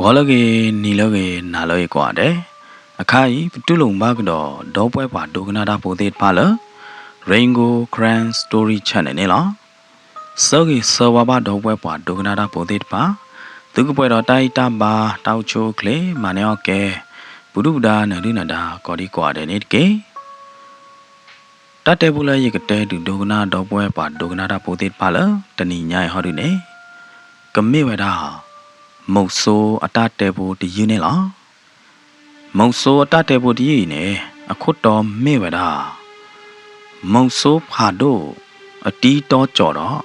ဝါလကေနီလကေနာလကေကွာတဲ့အခါကြီးတူလုံမကတော့ဒေါ်ပွဲပါဒုကနာတာပိုသေးပါလား Raingo Grand Story Channel နဲ့လားစောကြီးစောဘာဒေါ်ပွဲပါဒုကနာတာပိုသေးပါသူကပွဲတော့တိုက်တာပါတောက်ချိုကလေးမနေအောင်ကဲဘုဒ္ဓဒါနရိနတာကော်ဒီကွာတဲ့နေ့ကေတတ်တဲ့ဘူးလဲရကတဲ့ဒုကနာဒေါ်ပွဲပါဒုကနာတာပိုသေးပါလားတဏီညိုင်ဟောဒီနေကမေဝဒါမုတ်ဆိုးအတတဲဖို့တည်နေလားမုတ်ဆိုးအတတဲဖို့တည်နေအခုတော်မေဝဒါမုတ်ဆိုးဖာတို့အတီးတော်ကြော်တော့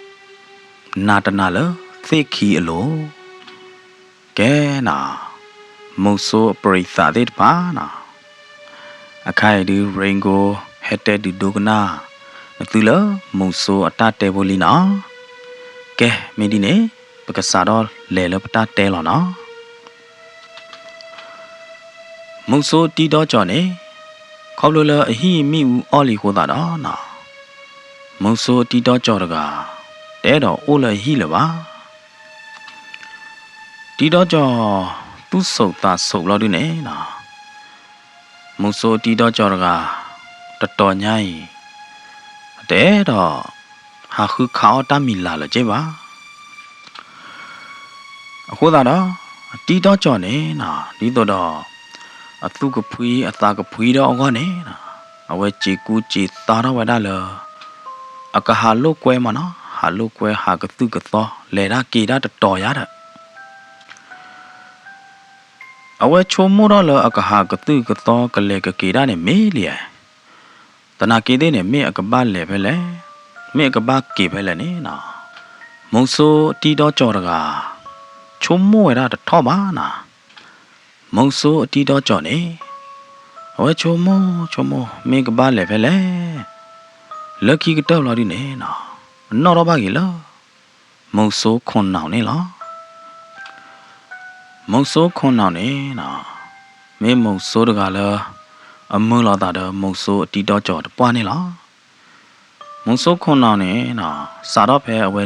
နာတနာလသိခီအလိုကဲနာမုတ်ဆိုးပရိသတ်တဲ့ပါနာအခိုင်ဒီ Raingo ဟက်တဲ့ဒီဒုကနာမသူလမုတ်ဆိုးအတတဲဖို့လီနာကဲမင်းဒီနေပကစားတော့လဲလပတာတဲလောနော်မုံဆိုတီတော့ကြော်နေခေါလလအဟိမိဦးအော်လီခိုးတာတော့နော်မုံဆိုတီတော့ကြော်တကတဲတော့အိုးလဟိလပါတီတော့ကြော်သူ့စုပ်သားစုပ်လို့ဒီနေနော်မုံဆိုတီတော့ကြော်တကတော်တော်ညိုင်းတဲတော့ဟာခုခေါတမီလာလကျေပါအခုသာတော့တီတော့ကြော်နေနော်ဒီတော့အသူကဖွေးအသာကဖွေးတော့ကောနေနော်အဝဲကြည်ကူကြည်သားတော့ဝဒါလအကဟာလုတ်ကွဲမနော်ဟာလုတ်ကွဲဟာကသူကတော့လေရကေတာတော်ရတာအဝဲချုံမို့တော့လအကဟာကသူကတော့ကလေကကေတာနဲ့မေးလျာတနာကေတဲ့နဲ့မေအကပလေပဲလေမေအကပကေပဲလေနေနော်မုံဆိုတီတော့ကြော်တကားချုံမို့ရတာထော့ပါနာမုံဆိုအတီတော့ကြော်နေဟောချုံမို့မေကပါလေပဲလေလက်ခီကတော့လာဒီနေနော်နော်တော့ပါကြီးလားမုံဆိုခွန်နောင်နေလားမုံဆိုခွန်နောင်နေနော်မေမုံဆိုတကလည်းအမလာတာတော့မုံဆိုအတီတော့ကြော်တပွားနေလားမုံဆိုခွန်နောင်နေနော်စားတော့ဖဲအဝဲ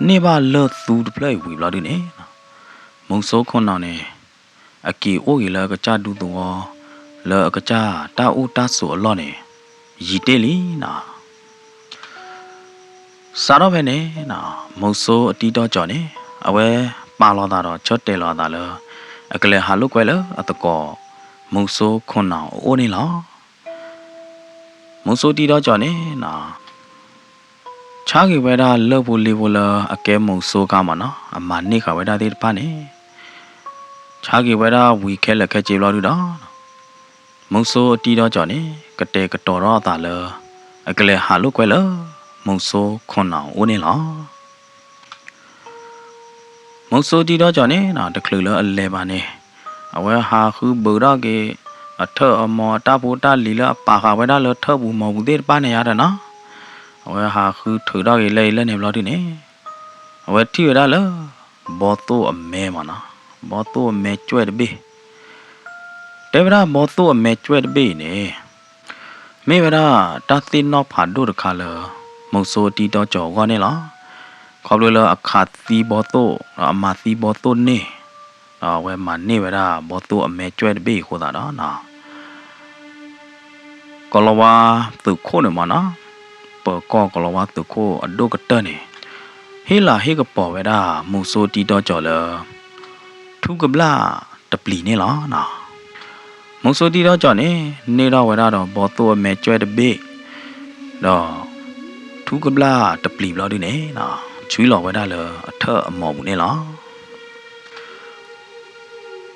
နေပါလောသူတပလိုက်ဝီလာဒီနေမုံဆိုခွန်နောင်နေအကီအိုကြီးလာကကြတူတော့လာကကြတာအိုတာဆိုအလော့နေရီတဲလီနော်စားတော့ဖဲနေနော်မုံဆိုအတီတော့ကြော်နေအဝဲပါလာတာတော့ချွတ်တယ်လာတာလအကလေဟာလုကွဲလအတကောမုံဆိုခွန်နောင်အိုနေလားမုံဆိုတီတော့ကြော်နေနော်ချာကြီးဝဲတာလှုပ်ဖို့လေးဖို့လာအကဲမုံဆိုးကမှာနော်အမနိခဝဲတာတဲ့ပါနေချာကြီးဝဲတာဝီခဲလက်ခဲကျေလို့တော့မုံဆိုးတီတော့ကြော်နေကတဲ့ကတော်တော့တာလအကလေဟာလို့ကွဲလမုံဆိုးခွန်အောင်ဦးနေလားမုံဆိုးတီတော့ကြော်နေနော်တခလူလအလဲပါနေအဝဲဟာခုဘူတော့ကေအထအမောတာဘူတာလီလပါခဝဲတာလထဘူးမဘူးတဲ့ပါနေရတာနော်အဝဲဟာခုထူတော့ကြီးလဲလဲနေဘလို့ဒီနေအဝဲတီရတာလားဘောတော့အမဲမနော်ဘောတော့အမဲကျွဲ့တပေးတေဗရာဘောတော့အမဲကျွဲ့တပေးနေမေဗရာတာသိနောဖာဒုရခါလမုံဆိုတီတော့ကြော်ကောနေလားခေါပလလအခါသီဘောတော့အမသီဘောတော့နေအဝဲမနေဗရာဘောတော့အမဲကျွဲ့တပေးခေါ်တာနော်ကလဝါသူခိုးနေမနော်ပကောကလဝတုကိုအဒုကတနေဟေလာဟေကပေါ်ဝဲတာမူဆိုတီတော့ကြော်လထုကပလာတပလီနေလားနော်မူဆိုတီတော့ကြော်နေတော့ဝဲတာတော့ဘောတော့မဲကျွဲတပေးတော့ထုကပလာတပလီဘလို့ဒီနေနော်ချွေးလော်ဝဲတာလအထအမော်ဘူးနေလား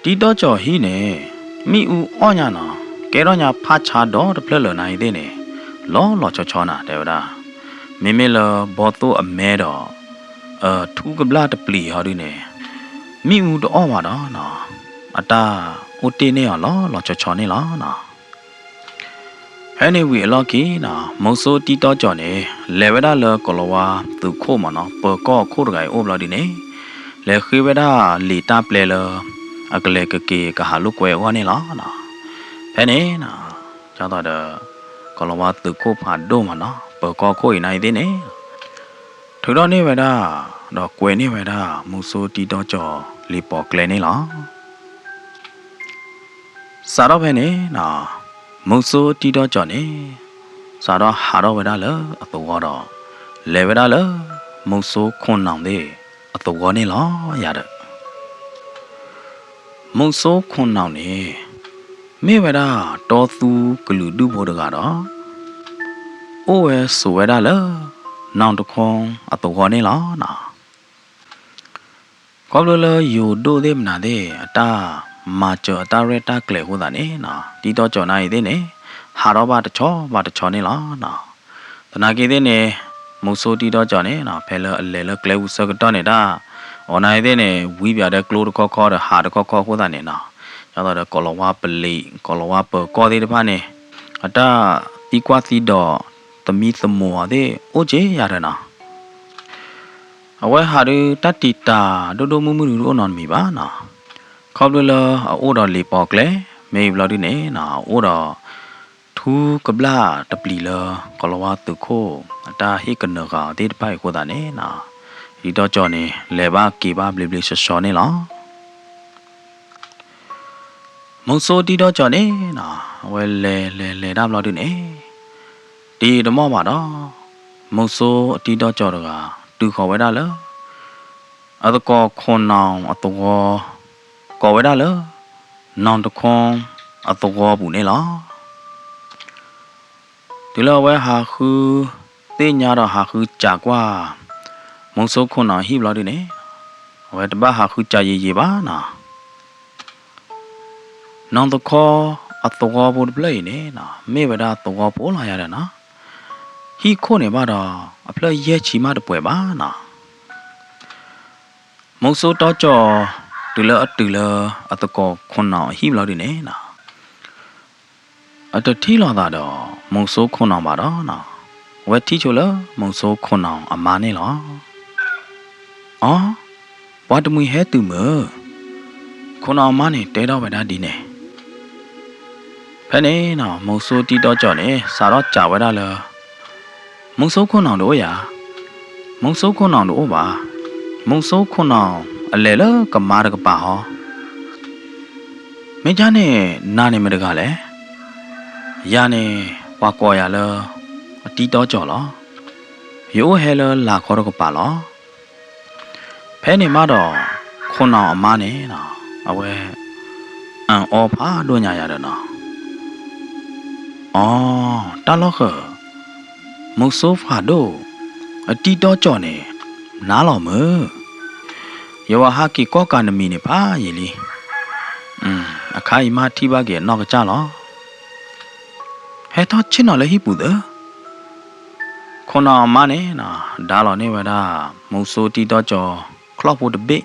တီတော့ကြော်ဟီနေမိဦးအောညာနော်ကဲတော့ညာဖာချာတော့တပလလနိုင်သေးနေလောချောနာတဲ့ဗလားမိမိလဘောတော့အမဲတော့ထူကပလာတပလီဟောဒီနေမိဦးတော့မှာတော့နော်အတာအိုတေနေရလောချောနေလားနော်ဟဲ့နေဝီအလော်ကီနော်မုံဆိုတီတော့ကြော်နေလေဝဒါလကလဝါသူခိုမနော်ပကောခိုတကအိုဘလာဒီနေလေခေဝဒါလီတာပလေလအကလေကကေကဟာလုကွဲဝါနေလားနော်ဟဲ့နေနော်ကြောက်တော့ကလဝါတုကိုဖာဒိုမနော်ပကောခိုိနိုင်သေးနေထူတော့နေဝဲတာတော့ကွယ်နေဝဲတာမူဆိုတီတော့ကြော လီပေါ်ကလဲနေလားစားတော့ပဲနေနော်မုတ်ဆိုးတီတော့ကြော်နေစားတော့ဟာတော့ဝဲတာလေအတော်တော့လဲဝဲတာလေမုတ်ဆိုးခွန်နောင်သေးအတော်နေလားရတဲ့မုတ်ဆိုးခွန်နောင်နေမေဝဲတာတော်သူကလူဒုဘောတကတော့အိုးဝဲဆိုဝဲတာလေနောင်တခွန်အတော်နေလားနော်ကောဘလလယူဒိုသေးမနာသေးအတာမာကျော်အတာရတာကလေဟိုတာနေနော်တီတော့ကြော်နိုင်သေးနေဟာတော့ဘာတချောနေလားနော်တနာကေသေးနေမုတ်ဆိုးတီတော့ကြော်နေနော်ဖဲလအလေလကလေဝစကတော့နေတာအော်နိုင်သေးနေဝီးပြတဲ့ကလိုတခေါခေါတဲ့ဟာတခေါခေါဟိုတာနေနော်ရောက်တော့ကောလဝါပလီကောလဝါပကောသေးတဖာနေအတာတီကွာစီတော့တမီသမောတဲ့အိုချေရတယ်နော်အဝဲဟာရတတိတာဒိုဒိုမူမူရူနော်မီပါနော်ခေါပလလအိုတော်လီပေါကလေမေဘလဒီနေနော်အိုတော်ထူကပလာတပလီလကလဝါတုခိုအတာဟိကနကတေတပိုက်ခိုတာနေနော်ဒီတော့ကြောနေလေဘာကေဘာဘလီဘလီရှောနေလားမုံဆိုတီတော့ကြောနေနော်ဝဲလေဒါဘလဒီနေဒီဓမ္မပါတော့မုံဆိုအတီတော့ကြောတော့ကတူခေါ်ဝဲတာလားအတကောခွန်နောင်အတော်ကောဝဲတာလားနောင်တခွန်အတော်ဘူးနေလားဒီလိုဝဲဟာခုသိညာတော့ဟာခုကြာကွာမုံဆိုးခွန်နောင်ဟိဘလာဒီနေဝဲတပတ်ဟာခုကြာရေပါနော်နောင်တခေါ်အတော်ဘူးပလေးနေနော်မေဝဒါတော်ပိုးလာရတယ်နော်ဟိခိုးနေပါတော့အဖလက်ရဲချီမတပွဲပါနော်မုံဆိုးတော့ကြောတူလအတူလအတကောခွန်နောင်ဟိဘလာဒီနေနော်အတထီလာတာတော့မုံဆိုးခွန်နောင်ပါတော့နော်ဝဲတီချိုလမုံဆိုးခွန်နောင်အမားနေလားအော်ဘာတမွေဟဲတူမခွန်နောင်မနေတဲတော့ပဲဒါဒီနေဖဲနေနော်မုံဆိုးတီတော့ကြောနေစာတော့ကြာဝဲတာလမုံဆိုးခွန်နောင်တို့ရမုံဆိုးခွန်နောင်တို့ပါမုံဆိုးခွန်နောင်အလေလကမာရကပါဟောမင်းကြားနဲ့နာနေမတကလည်းရနေဝါကောရလအတီတော့ကြော်လောရိုးဟဲလလာခေါ်တော့ကပါလောဖဲနေမတော့ခွန်နောင်အမားနေနော်အဝဲအန်အော်ဖာတို့ညာရတယ်နော်အော်တာလောခမုတ်ဆိုးဖာတို့အတီတော့ကြော်နေနားလောမယောဟာကီကောကနမီနေပါရေလီအခါအီမထီပါကေနောက်ကကြလောဟဲ့တော့ချင်းတော်လည်းဟိပူတယ်ခွန်တော်မနေနော်ဒါလောနေဝဒါမုံဆိုတီတော့ကြောခလောက်ဖို့တပိ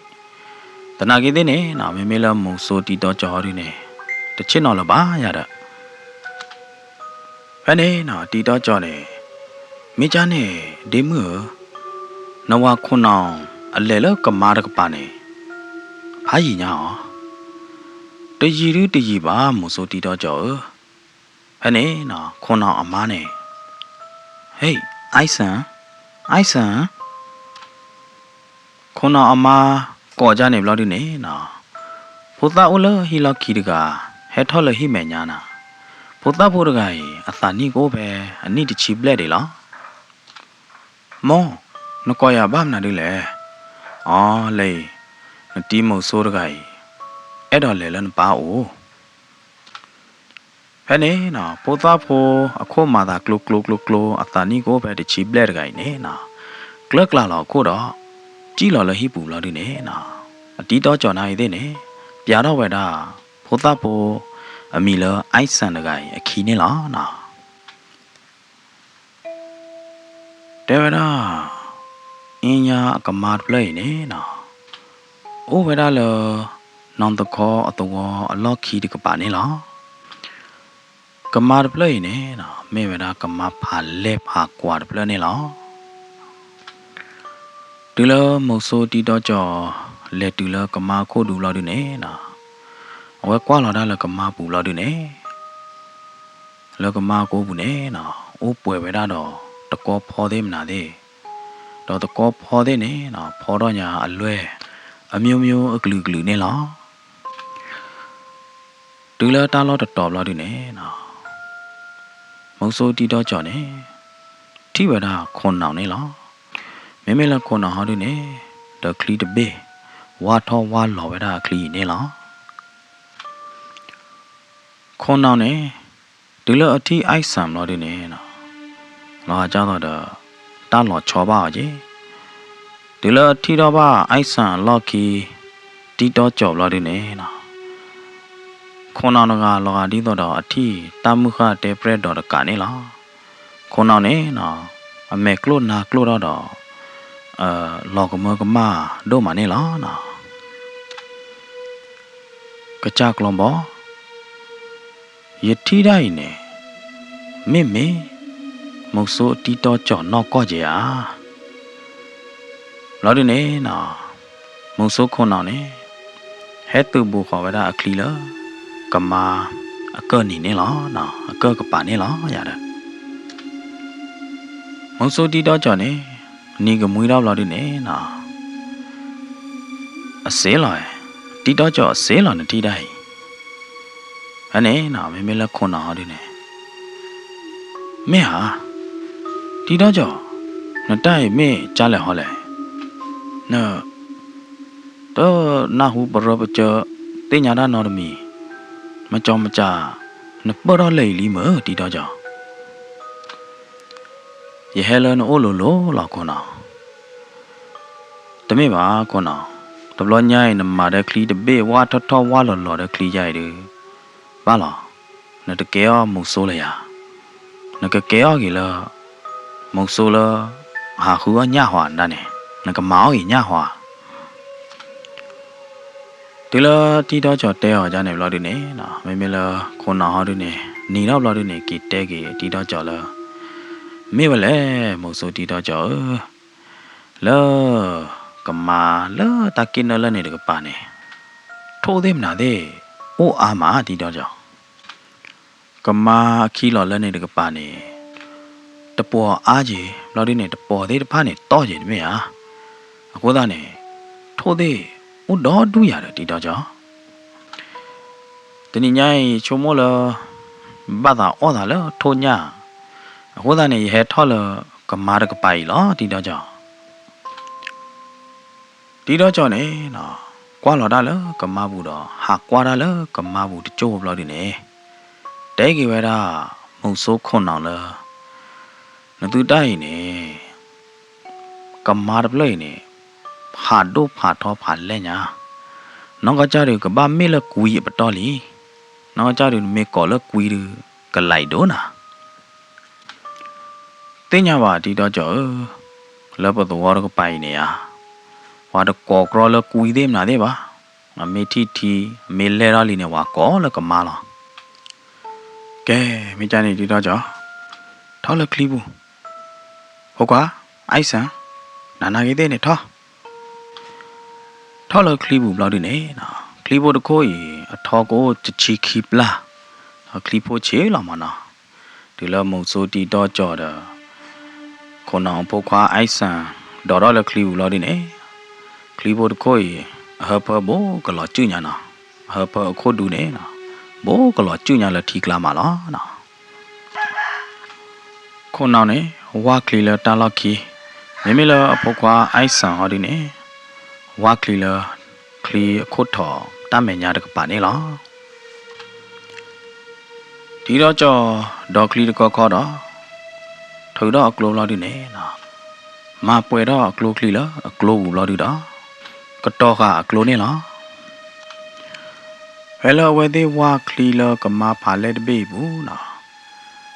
တနာကေတဲ့နေနော်မေမေလမုံဆိုတီတော့ကြောရီနေတချင်းတော်လည်းပါရတဲ့ဖဲနေနော်တီတော့ကြောနေမိချာနေဒီမှုနဝခွန်နောင်အလဲလကမာရကပါနေဘာကြီးညာတကြီးရတကြီးပါမဆိုတီတော့ကြောဟဲ့နေနော်ခွန်နောင်အမားနေဟေးအိုက်ဆန်ခွန်နောင်အမားကောကြနေဘလို့ဒီနေနော်ဖုသအိုလဟီလခီတကဟဲထော်လဟိမေညာနာဖုသဖို့တကကြီးအသာနီကိုပဲအနိတချီပလက်တယ်လားမောနကောရဘာမနာဒီလေအော်လေတီမုံဆိုးတကကြီးအဲ့တော့လေလန်ပါအိုဖဲနေနော်ပိုသားဖို့အခုမှသာကလုကလုအသာနီကိုပဲတချီပလက်တကကြီးနေနော်ကလကလာတော့ကိုတော့ကြီးလော်လဟိပူလော်ဒီနေနော်အတီတော့ကြော်နိုင်သေးနေပြာတော့ဝဲတာပိုသားဖို့အမီလအိုက်ဆန်တကကြီးအခီနေလားနော်တဲဝဒါအင်းညာကမာပလေးနေနော်အိုဝဲဒါလနောင်တခေါ်အတော်အလော့ခီတကပါနေလားကမာပလေးနေနော်မေဝဒါကမာဖာလေဖာကွာပလေးနေလားတူလမုတ်ဆိုတီတော့ကြောလက်တူလကမာခိုးတူလောက်ဒီနေနော်အဝဲကွာလာဒါလကမာပူလောက်ဒီနေလကမာကိုဘူးနေနော်အိုးပွဲဝဲဒါတော့တကောဖော်သေးမနာသေးတော့တကောဖော်သေးနေနော်ဖော်တော့ညာအလွဲ အမျိုးမျိုးအကလူကလူနဲ့လားတူလာတာလို့တော်လာတယ်နဲ့နော်မုံဆိုတီတော့ကြော်နေထိဝဒခွန်နောင်နေလားမဲမဲလာခွန်နောင်ဟာတယ်နဲ့တကလီတဘေဝါထောဝါလော်ဝဒကလီနေလားခွန်နောင်နေတူလာအထီအိုက်ဆမ်လို့တယ်နဲ့နော်ငါကြောက်တော့တာလော်ချောပါကြီးတူလာထီတော့ပါအိုက်ဆမ်လော်ကီတီတော့ကြော်လို့တယ်နဲ့နော်ခွန်နောင်ကလောကဒီတော့အထီတမှုခတဲ့ပရက်တော့ကနေလားခွန်နောင်နေနော်အမေကလို့နာကလို့တော့လောကမကမဒိုမနေလားနော်ကကြကလုံးဘောယတိတိုင်းနေမေမေမုတ်ဆိုတီတော့ကြော်တော့ကော့ကြရာလော်ဒီနေနော်မုတ်ဆိုခွန်နောင်နေဟဲ့တူဘူခေါ်ဝဒအခလီလားကမာအကနီနေလားနော်အကကပါနေလားရတယ်မုံဆိုတီတော့ကြော်နေနီကမွေးတော့လာတယ်နေနော်အစဲလာတီတော့ကြော်အစဲလာနေတီတိုင်းအနေနော်မေမေလက်ခွန်နာတယ်နေမေဟာတီတော့ကြော်နတိုင်မေကြားလဲဟောလဲနော်တော့နာဟုပရပချတင်ညာတော့နော်မီမကြောင်မကြနပရလေလီမတီတော့ကြောင်ယေဟဲလန်အိုလိုလိုလောက်ခွန်အောင်တမေပါခွန်အောင်တဘလညိုင်းနမတဲ့ခလီတဘေဝါထထဝါလော်လော်တဲ့ခလီကြိုက်တယ်ဘာလားနတကယ်မုဆိုးလေရနကကဲအော်ကြီးလားမုဆိုးလားဟာခူကညဟွာနနဲ့နကမောင်းကြီးညဟွာဒီလာတီတော့ကြော်တဲဟောကြနေဘလို့ဒီနေနော်မေမေလာခွန်နာဟောဒီနေနီတော့ဘလို့ဒီနေကီတဲကီတီတော့ကြော်လာမေဝလဲမုံဆိုတီတော့ကြော်လောကမာလောတကိနလနေတကပါနေထိုးသေးမနာသေးအိုအာမာတီတော့ကြော်ကမာခီလော်လနေတကပါနေတပေါ်အားကြီးဘလို့ဒီနေတပေါ်သေးတဖာနေတော့ကြီးမေဟာအခုသားနေထိုးသေး我老多呀了，地道家。等你伢出门了，把他熬他了，偷伢。我那呢还掏了个妈的个白了，地道家。地道家呢，那刮了他了，个妈不的，还刮他了，个妈不的做不了的呢。这个为了没收困难了，那都带呢，个妈的不来呢。ผาดูผาทอผาเล่น呀น้องก็จะดูกับบ้านไม่เลิกกุยปะตอลีน้องก็จะดูไม่ก่อเลิกกุยดูกันไหลโดนะเตี้ยว่าที่ดอจ่อแล้วประตูว่าเราก็ไปเนี่ยว่าเราก่อกรอเลิกกุยเต็มหนาได้ปะไม่ที่ไม่เล่ราลีเนี่ยว่าก่อแล้วก็มาละแกไม่ใจนี่ที่ดอจ่อเท่าเลิกคลิปหัวกว่าไอ้สังนากี่เต้เนี่ยท่อထောက်လခလီဘူးဘလောက်ဒီနေနော်ခလီဖို့တကိုအထောကိုချချီခိပလာခလီဖို့ချေလာမနာဒီလမုံဆိုတီတော့ကြော်တာခုနောင်ဖို့ခွာအိုက်ဆန်ဒေါ်တော့လခလီဘူးလောက်ဒီနေခလီဖို့တကိုအဟဖဘောကလောကျွညာနာအဟဖခိုဒူနေနော်ဘောကလောကျွညာလထီကလာမလားနော်ခုနောင်နေဝါကလီလတာလောက်ခီမိမိလဖို့ခွာအိုက်ဆန်ဟောဒီနေဝါကလီလာခလီခုတ်တော်တမညာတကပါနေလားဒီတော့ကြောဒေါကလီတကောခေါ်တော့ထိုတော့အကလိုလာဒီနေနော်မပွဲတော့အကလိုကလီလာအကလိုဘူးလာဒီတော့ကတော့ကအကလိုနေလားဟဲလိုဝဲသေးဝါကလီလာကမဖာလက်တဘေးဘူးနော်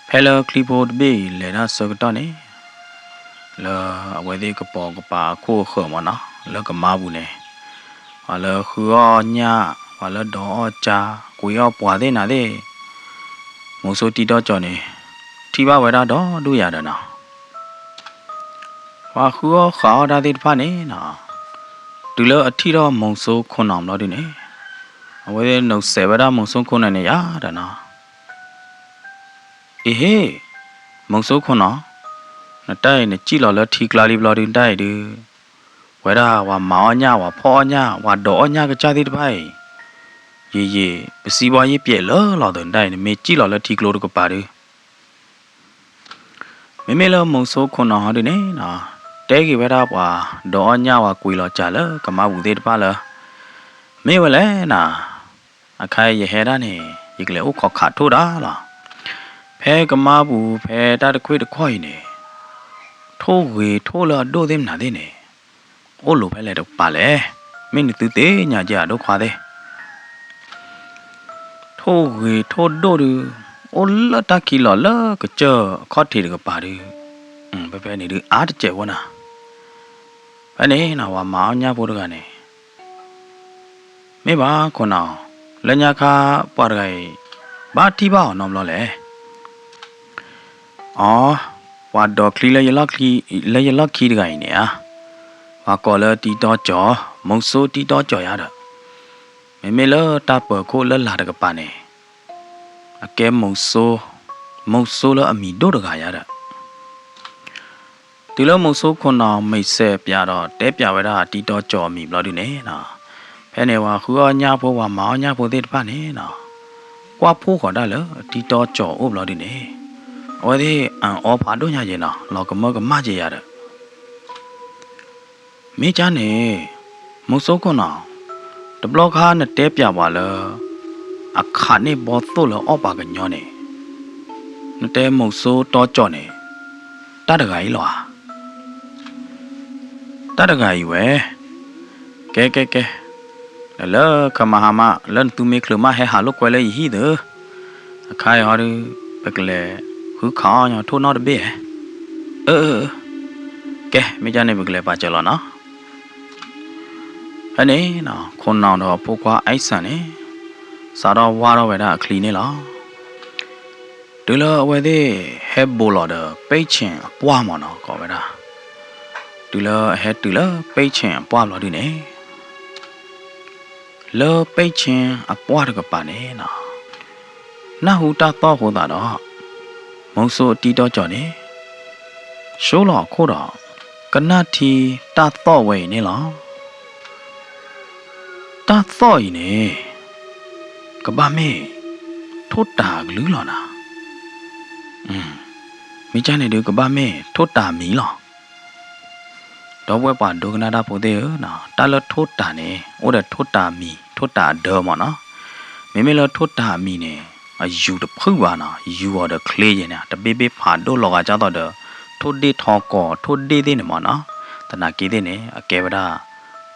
ဟဲလိုကလီဖို့တဘေးလေနာစကတော့နေလာဝဲသေးကပေါ်ကပါခိုးခေါ်မနော်แล้วก็มาบุเนี่ยแล้วคืออ่ะญาแล้วดอจากุยอ่ะปัวได้น่ะเด้မုံဆိုတီတော့ကြော်နေထီပါဝဲတာတော့တို့ရတာနော်ဟာခူောခါဒါတိဖာနေနော်ဒီလိုအထီတော့မုံဆိုခွန်အောင်တော့ဒီနေအဝဲနှုတ်ဆယ်ဝဲတာမုံဆိုခွန်နေရတာနော်အေးဟေးမုံဆိုခွန်နော်နတိုင်နေကြည့်လော်လထီကလာလီဘလော်ဒီတိုက်ဒီဝ whether wa maonya wa phonya wa donya ka cha ti bai ye psi bwa ye pye lo den dai me chi lo le thi klo ko pa de me lo mo so khon na ha de ne na te ki whether wa donya wa kwi lo cha le ka ma bu de pa le me wa le na akhai ye he da ne ye kle o kho kha tho da la phe ka ma bu phe ta de khwi de khoi ne tho we tho la do them na de ne o lo phe le do pa le me ni tu te nya ja do khwa de tho we tho do du o la ta ki lo la ka cha kho thi de ka pa de phe phe ni du a de che wa na phe ne na wa ma nya bo de ka ne me ba khon na le nya kha pa de kai ba thi ba nom lo leอ๋อว่าดอกคลีเลยลักคลีเลยลักคีดไกเนี่ยว่าก็เลยตีต่อจ่อมงโซตีต่อจ่อရတာမေလတာပခိုလလာတကပါနေအကဲမုံဆိုလအမီဒိုတကရတာဒီလိုမုံဆိုခွန်အောင်မိတ်ဆက်ပြတော့တဲပြဝဲတာတီတော့ကြော်မီဘလို့ဒီနေနော်ဖဲနေဝါခူအညာဖို့ဝါမောင်ညာဖို့တဲ့တပါနေနော်ကွာဖိုးခေါ်တာလေတီတော့ကြော်ဥဘလို့ဒီနေဝဲဒီအော်ဖာတို့ညာကျင်နော်လောကမကမကြရတဲ့မိချာနေမုံဆိုခွန်အောင်တဘလခါနဲ့တဲပြပါလားအခါနေဘောသို့လောအော့ပါကညောနေနတဲမုံဆိုးတော့ကြော့နေတတကကြီးလောတတကကြီးဝဲကဲလဲခမဟာမလန်သူမေခလမဟဲဟာလုကွယ်လေဟီဒအခါရဟရပကလေခုခါညထိုးနောက်တဘေကဲမိကြနေပကလေပါကြလောနော်အနေနော်ခွန်နောင်တော့ပိုကွာအိုက်ဆန်နေစားတော့ဝါတော့ဝဲတာအခလီနေလားဒူလောဝဲသေးဟဲဘောလော်ဒပိတ်ချင်အပွားမနော်ကောဝဲတာဒူလောဟဲဒူလောပိတ်ချင်အပွားလော်ဒီနေလောပိတ်ချင်အပွားတကပါနေနော်နာဟူတာတော့ဟိုတာတော့မုံဆိုတီတော့ကြော်နေရှိုးလော်ခိုးတော့ကနတ်တီတာတော့ဝဲနေလားတာတော့ဤနေကဘာမေထိုးတာဂလူးလော်နာမိချာနေတယ်ကဘာမေထိုးတာမီလော်တော့ဘွဲပါဒုကနာတာပိုသေးနော်တာလထိုးတာနေဩတဲ့ထိုးတာမီထိုးတာဒေါ်မနော်မေလထိုးတာမီနေအယူတဖူပါနော်ယူရတဲ့ကလေးရင်တပေးပေးဖာတို့လောကကြတော့ထိုးဒေထောကောထိုးဒေသေးနေမနော်တနာကီသေးနေအကဲဗရာ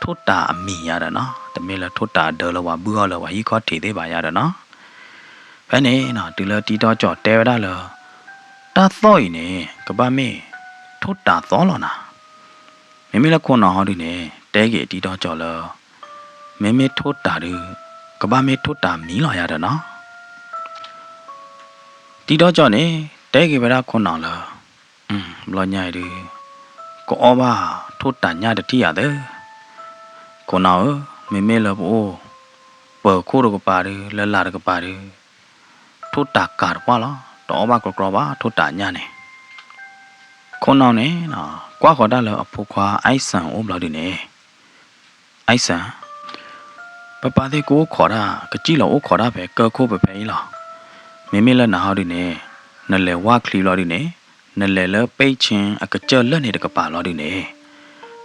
ထိုးတာအမီရတယ်နော်တမေလထိုးတာဒေါ်လောဝဘူးဟောလောဝဟီခေါ်ထေသေးပါရတယ်နော်ဘယ်နေနော်ဒီလတီတော့ကြော်တဲရလားတာတော့ဤနေကဘာမေထိုးတာသောလောနာမေလခွန်နော်ဟောဒီနေတဲကေတီတော့ကြော်လောမေထိုးတာရကဘာမေထိုးတာမီလောရတယ်နော်တီတော့ကြော်နေတဲကေဗရာခွန်နော်လားဘလောညိုင်ဒီကိုအောဘာထိုးတာညတတိရတယ်ခွန်နော်မေလဘောပခိုးရကပါရလလာရကပါရထိုးတာကာပါလားတော့ဘာကောဘာထိုးတာညနေခွန်နော်နေနော်ကွာခေါ်တာလအဖိုးခွာအိုက်ဆန်အိုဘလာဒီနေအိုက်ဆန်ပပတဲ့ကိုခေါ်တာကကြည့်လို့ခေါ်တာပဲကခိုးပဲပဲလားမေလနာဟောဒီနေနလဲဝါခလီလော်ဒီနေနလဲလပိတ်ချင်းအကကြလက်နေတကပါလော်ဒီနေ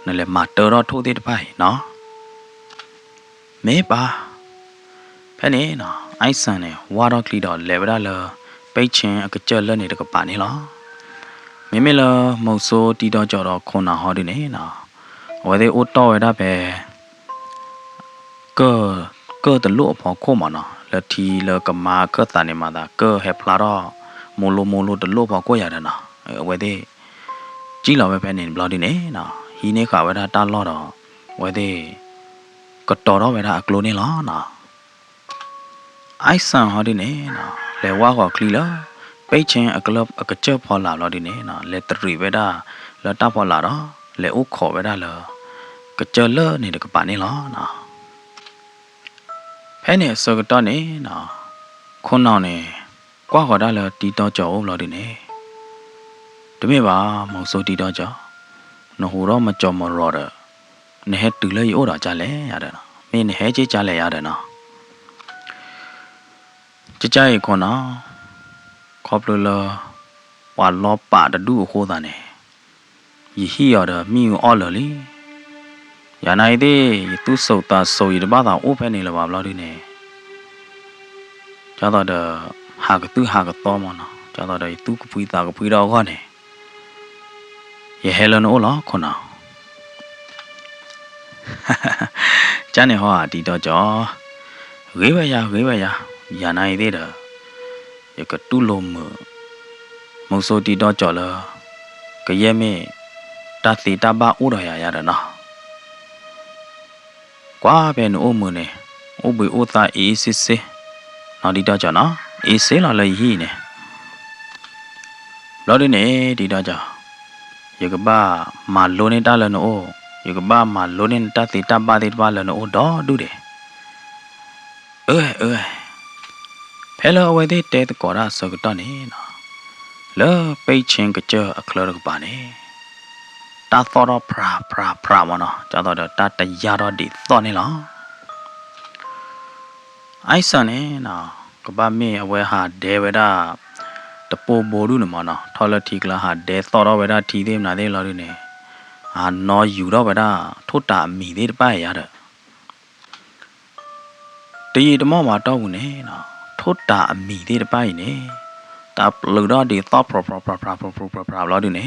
နလဲမတော်ထိုးသေးတပိုင်နော်မေပါဖဲနေနော်အိုက်ဆန်နေဝါတော့ခလီတော့လေဗရာလပိတ်ချင်းအကကြလက်နေတကပါနေလားမေလမုံဆိုတီတော့ကြော်တော့ခွန်နာဟောဒီနေနော်ဝဲသေးအိုတော့ဝဲတာပဲကောတလို့ဖော်ခိုးမနော်လက်တီလကမာကတန်နေမှာဒါကောဟက်ဖလာတော့မိုလိုတလို့ဖော်ကိုရတယ်နော်ဝဲသေးကြီးလာပဲဖဲနေဘလော်ဒီနေနော်ဟီနေခါဝဲတာတာလော့တော့ဝဲသေးကတော်တော့ဝဲတာအကလိုနေလားနော်အိုက်ဆန်ဟောဒီနေနော်လေဝါခေါ်ခလီလားပိတ်ချင်းအကလပ်အကချက်ဖော်လာလို့ဒီနေနော်လက်တရီဝဲတာလတာဖော်လာတော့လေဥခေါ်ဝဲတာလားကကြလနေတကပါနေလားနော်ဖဲနေစကတော့နေနော်ခွန်းအောင်နေကွာခေါ်တာလားတီတော့ကြော်လို့ဒီနေတမေပါမုံစိုးတီတော့ကြော်နဟိုတော့မကြော်မရောတဲ့ နေတူလေအိုတော့ကြလဲရတယ်နော်မင်းနေချေကြလဲရတယ်နော်ကြကြရေခေါနော်ခေါပလလဝါလောပါတဒူခိုးတာနေယဟီရဒမီအော်လလီယာနိုင်တဲ့သူစုတ်တာဆိုရပါတာအိုဖဲနေလပါဘလို့ဒီနေကျတော့ဟာကသူဟာကတော့မနော်ကျတော့သူကပွေးတာကပွေးတော့ခေါနေယဟဲလနိုလားခေါနော်ကျန်နေဟောဒီတော့ကြောဝေးဝဲရယာနိုင်သေးတယ်ယကတူလုံးမုံစိုးတီတော့ကြော်လားကရဲမေတသီတပါဥတော်ရရတယ်နော်ကွာပဲနို့မနေဥပ္ပေဥသာအေးစစ်စစ်နော်ဒီတော့ကြော်နော်အေးစေးလာလေဟီနေလော်ဒီနေဒီတော့ကြော်ယကဘာမလိုနေတာလနို့ယကဘာမလိုနေတသီတပါတိတပါလနို့တော့ဒူတယ်ဖဲလောဝဲတဲ့တဲ့ကောရာစကတော့နေနော်လောပိတ်ချင်းကကြအခလရကပါနေတာသောတော့ဖရာမနော်ကြတော့တာတရတော့ဒီသောနေလားအိုက်ဆန်နေနော်ကဘာမေအဝဲဟာဒေဝဒတပိုဘိုဒုနမနော်ထော်လတီကလာဟာဒေသောတော့ဝဲတာထီသေးမနာသေးလော်နေအာနော်ယူတော့ဝဲတာထို့တာမီသေးတပိုက်ရတဲ့တရီတမော့မှာတောက်ဘူးနေနော်ထို့တာအမီသေးတပိုက်နေတာလူတော့ဒီသောဖရာလော်ဒီနေ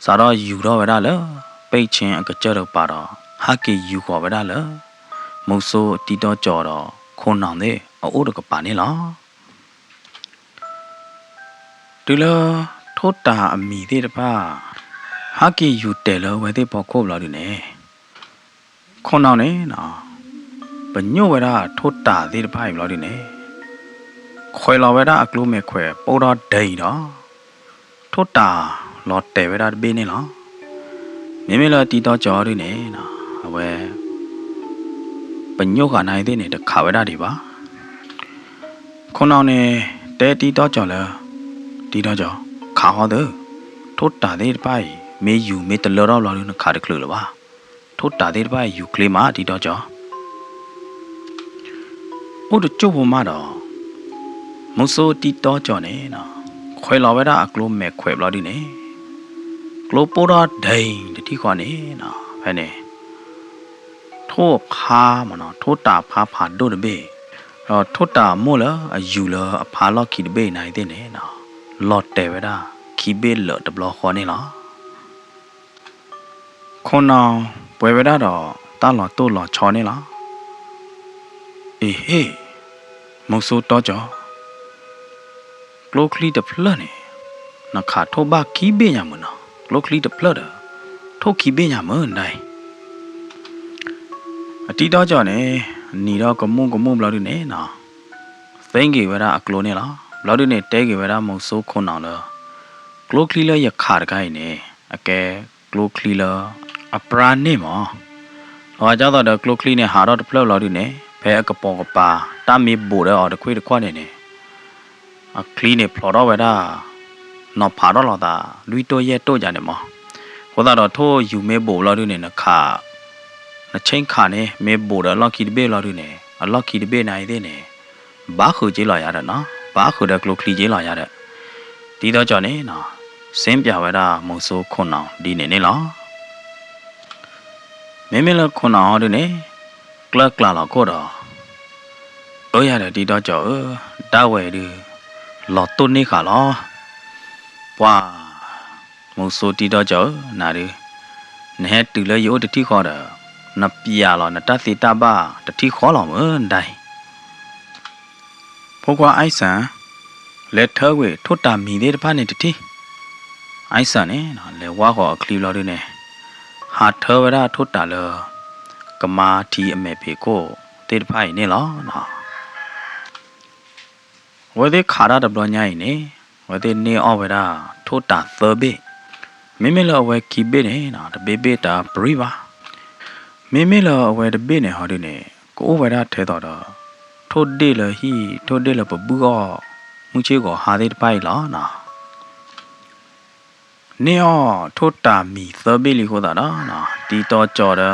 စားတော့ယူတော့ဝဲတာလေပိတ်ချင်းအကကြတော့ပါတော့ဟာကီယူခေါ်ဝဲတာလေမုတ်ဆိုးတီတော့ကြော်တော့ခွန်နောင်သေးအိုးတကပါနေလားဒီလိုထိုးတာအမီသေးတပါဟာကီယူတဲလောဝဲသေးပေါ်ခုတ်လာဒီနေခွန်နောင်နေနော်ပညို့ဝဲတာထိုးတာသေးတပါလောဒီနေခွဲလောဝဲတာအကလူမဲခွဲပိုးတော့ဒိန်တော့ထိုးတာလော်တဲဝဲတာဘေးနေလားမင်းမလာတီတော့ကြော်ရနေနော်အဝဲပညို့ကနိုင်သေးနေတခါဝဲတာဒီပါခွန်အောင်နေတဲတီတော့ကြော်လဲတီတော့ကြော်ခါဟောတဲ့ထိုးတာသေးပိုင်မေယူမေတလော်လော်လို့ခါတကလူလပါထိုးတာသေးပိုင်ယူကလေးမတီတော့ကြော်ဥဒကျုပ်ဘမတော့မဆိုးတီတော့ကြော်နေနော်ခွဲလော်ဝဲတာအကလိုမဲခွဲဘလို့ဒီနေကလိုပိုရာဒိန်တတိခွာနေနော်ဖဲနေထိုးဖာမနော်ထိုးတာဖာဒိုတဘေတော့ထိုးတာမို့လားအယူလားအဖာလောက်ခီတဘေနိုင်တဲ့နေနော်လော်တဲဝဲတာခီဘေလော်တဘလခေါ်နေလားခွန်နောင်ပွဲဝဲတာတော့တာလော်တိုးလော်ချော်နေလားအေးဟေးမုံဆိုးတော့ကြောကလိုကလီတဖလနေနခါထိုးဘာခီဘေညာမနော်ကလိုကလီတဖလတာထိုးခီဘေညာမနိုင်အတီတော့ကြောနေနီတော့ကမုံဘလောက်ဒီနေနော်သိင္ကေဝဲတာအကလိုနေလားဘလောက်ဒီနေတဲကေဝဲတာမုံဆိုးခွန်အောင်လားကလိုကလီလရခါတကိုင်းနေအကဲကလိုကလီလအပရာနေမောဟောကြတော့ကလိုကလီနေဟာတော့တဖလောက်ဒီနေဘဲအကပေါ်ကပါတာမီဘူတော့တခွေးတခွနေနေအခလီနေဖလော်တော့ဝဲတာနော်ဖာတော့လာတာလူတိုရဲ့တော့ကြနေမောဟောတော့ထိုးယူမဲဘူလောက်ဒီနေနခါနချင်းခါနေမဲဘူတော့လော်ကီတဘေလောက်ဒီနေအလော်ကီတဘေနိုင်သေးနေဘာခုကြီးလာရတဲ့နော်ဘာခုတဲ့ကလိုကလီကြီးလာရတဲ့ဒီတော့ကြောင့်နေနော်စင်းပြဝဲတာမုံဆိုးခွန်အောင်ဒီနေနေလားမင်းမလခွန်အောင်ဟောဒီနေကလကလာတော့ကိုတော့တို့ရတယ်ဒီတော့ကြောင့်တာဝဲဒီလော်တုန်နေခါလားပွာမုံဆိုးတီတော့ကြောင့်နာဒီနဲတူလေရိုးတတိခေါ်တာနပြရလောနတသီတပါတတိခေါ်လောမတိုင်ဖိုးကွာအိုက်ဆန်လက်ထဝေထွတ်တာမီသေးတပါနေတတိအိုက်ဆန်နေနော်လေဝါခေါ်အခလီလော်ဒီနေဟာထဝရထွတ်တာလောကမာတီအမေဖေကိုတေတဖိုင်နေလောနော်ဝဲသေးခါရတဘလညိုင်းနေဝဲသေးနေအော်ဝဲတာထွတ်တာသဘေမိမလောဝဲခိဘေနေနော်တဘေဘေတာပရိပါမိမလောဝဲတဘေနေဟောဒီနေကိုဝဲတာထဲတော့ထို့ဒေလဟီထို့ဒေလပဘူးကမှုချေကိုဟာသေးတပိုင်လားနော် Neo tota mi thirty hoda na tito joda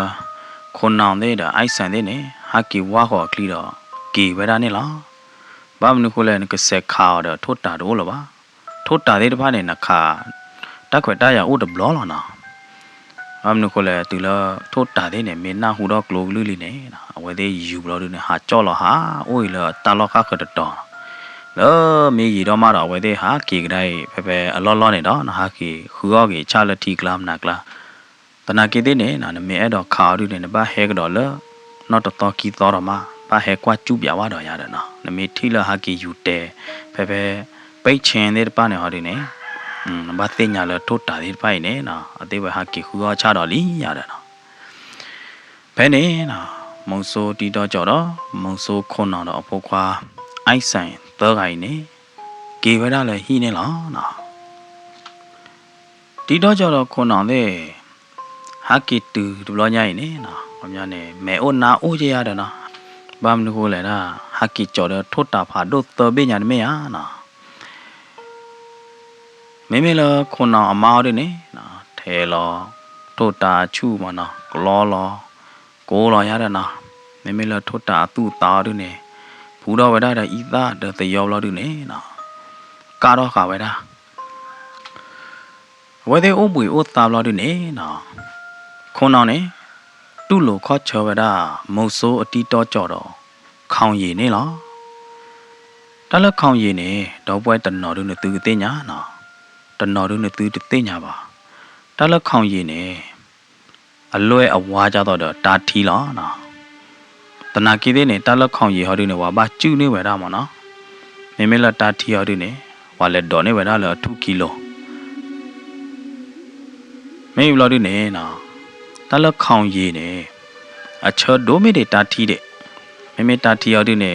khonang de da ai san de ne haki wa ho kli do ki weda ne la ba mnu ko le ne kse kha da tota do lo ba tota de da ba ne na kha ta khwe ta ya o de blo la na ba mnu ko le tu la tota de ne me na hu do klo lu li ne na we de yu blo do ne ha cho lo ha o la ta lo kha kha da lo mi yi do ma do we de ha ki gdai phe phe a lo lo ne do na ha ki khu go ki cha la thi klam na klaตนาเกติเนี่ยนะเมอดอกขาวดูเนี่ยบ้าเฮกดอลนอตตอกีตอรมาบ้าเฮกว่าจุบยาวาดอยาดนะนเมทีละฮากีอยู่เตเพ่ไปเชนเดป้าเนี่ยฮอดีเนี่ยบ้าเตียนยาละทุตตาเดป้าเนี่ยนะอติเวฮากีหัวชาดอลียาดนะเพ่เนี่ยนะมงโซตีดอจอดอมงโซคนนอดอพวกว่าไอซันเตอร์ไงเนี่ยเกวดาเลยฮีเนี่ยละนะตีดอจอดอคนนอเดဟာကီတူဒဘလညိုင်နေနော်အများနဲ့မဲအိုနာအိုကြရတယ်နော်ဘာမလို့ကိုလဲနော်ဟာကီကြော်တော့ထွတ်တာဖာတို့တော်ပေးညာနေမရနော်မေမေလခုနောင်အမောက်တွေနေနော်ထဲလောထွတ်တာချူမနော်ကလောလောကိုလောရတယ်နော်မေမေလထွတ်တာသူ့သားတွေနေဘူတော်ဝဒတဲ့ဤသားတဲ့ရောလောတွေနေနော်ကာတော့ခါဝဲတာဝဲတဲ့အိုးပွေအိုးသားလောတွေနေနော်ခုံနောင်နေတူလိုခေါ်ချောဝဒမုတ်ဆိုးအတီတော်ကြော်တော့ခေါင်ရည်နေလားတလခေါင်ရည်နေတော့ပွဲတနော်တို့နဲ့သူသိညာနော်တနော်တို့နဲ့သူသိညာပါတလခေါင်ရည်နေအလွဲအဝါကြတော့တာထီလားနော်တနာကီတဲ့နေတလခေါင်ရည်ဟောတို့နဲ့ဝါပါကျူနေဝဲတာမနော်မေမေလာတာထီဟောတို့နဲ့ဝါလက်တော်နေဝဲတာလ2ကီလိုမေဘလော်တို့နဲ့နော်တလခေါင်ရည်နေအချောဒိုမီဒေတာတီတဲ့မေမေတာတီရတဲ့နေ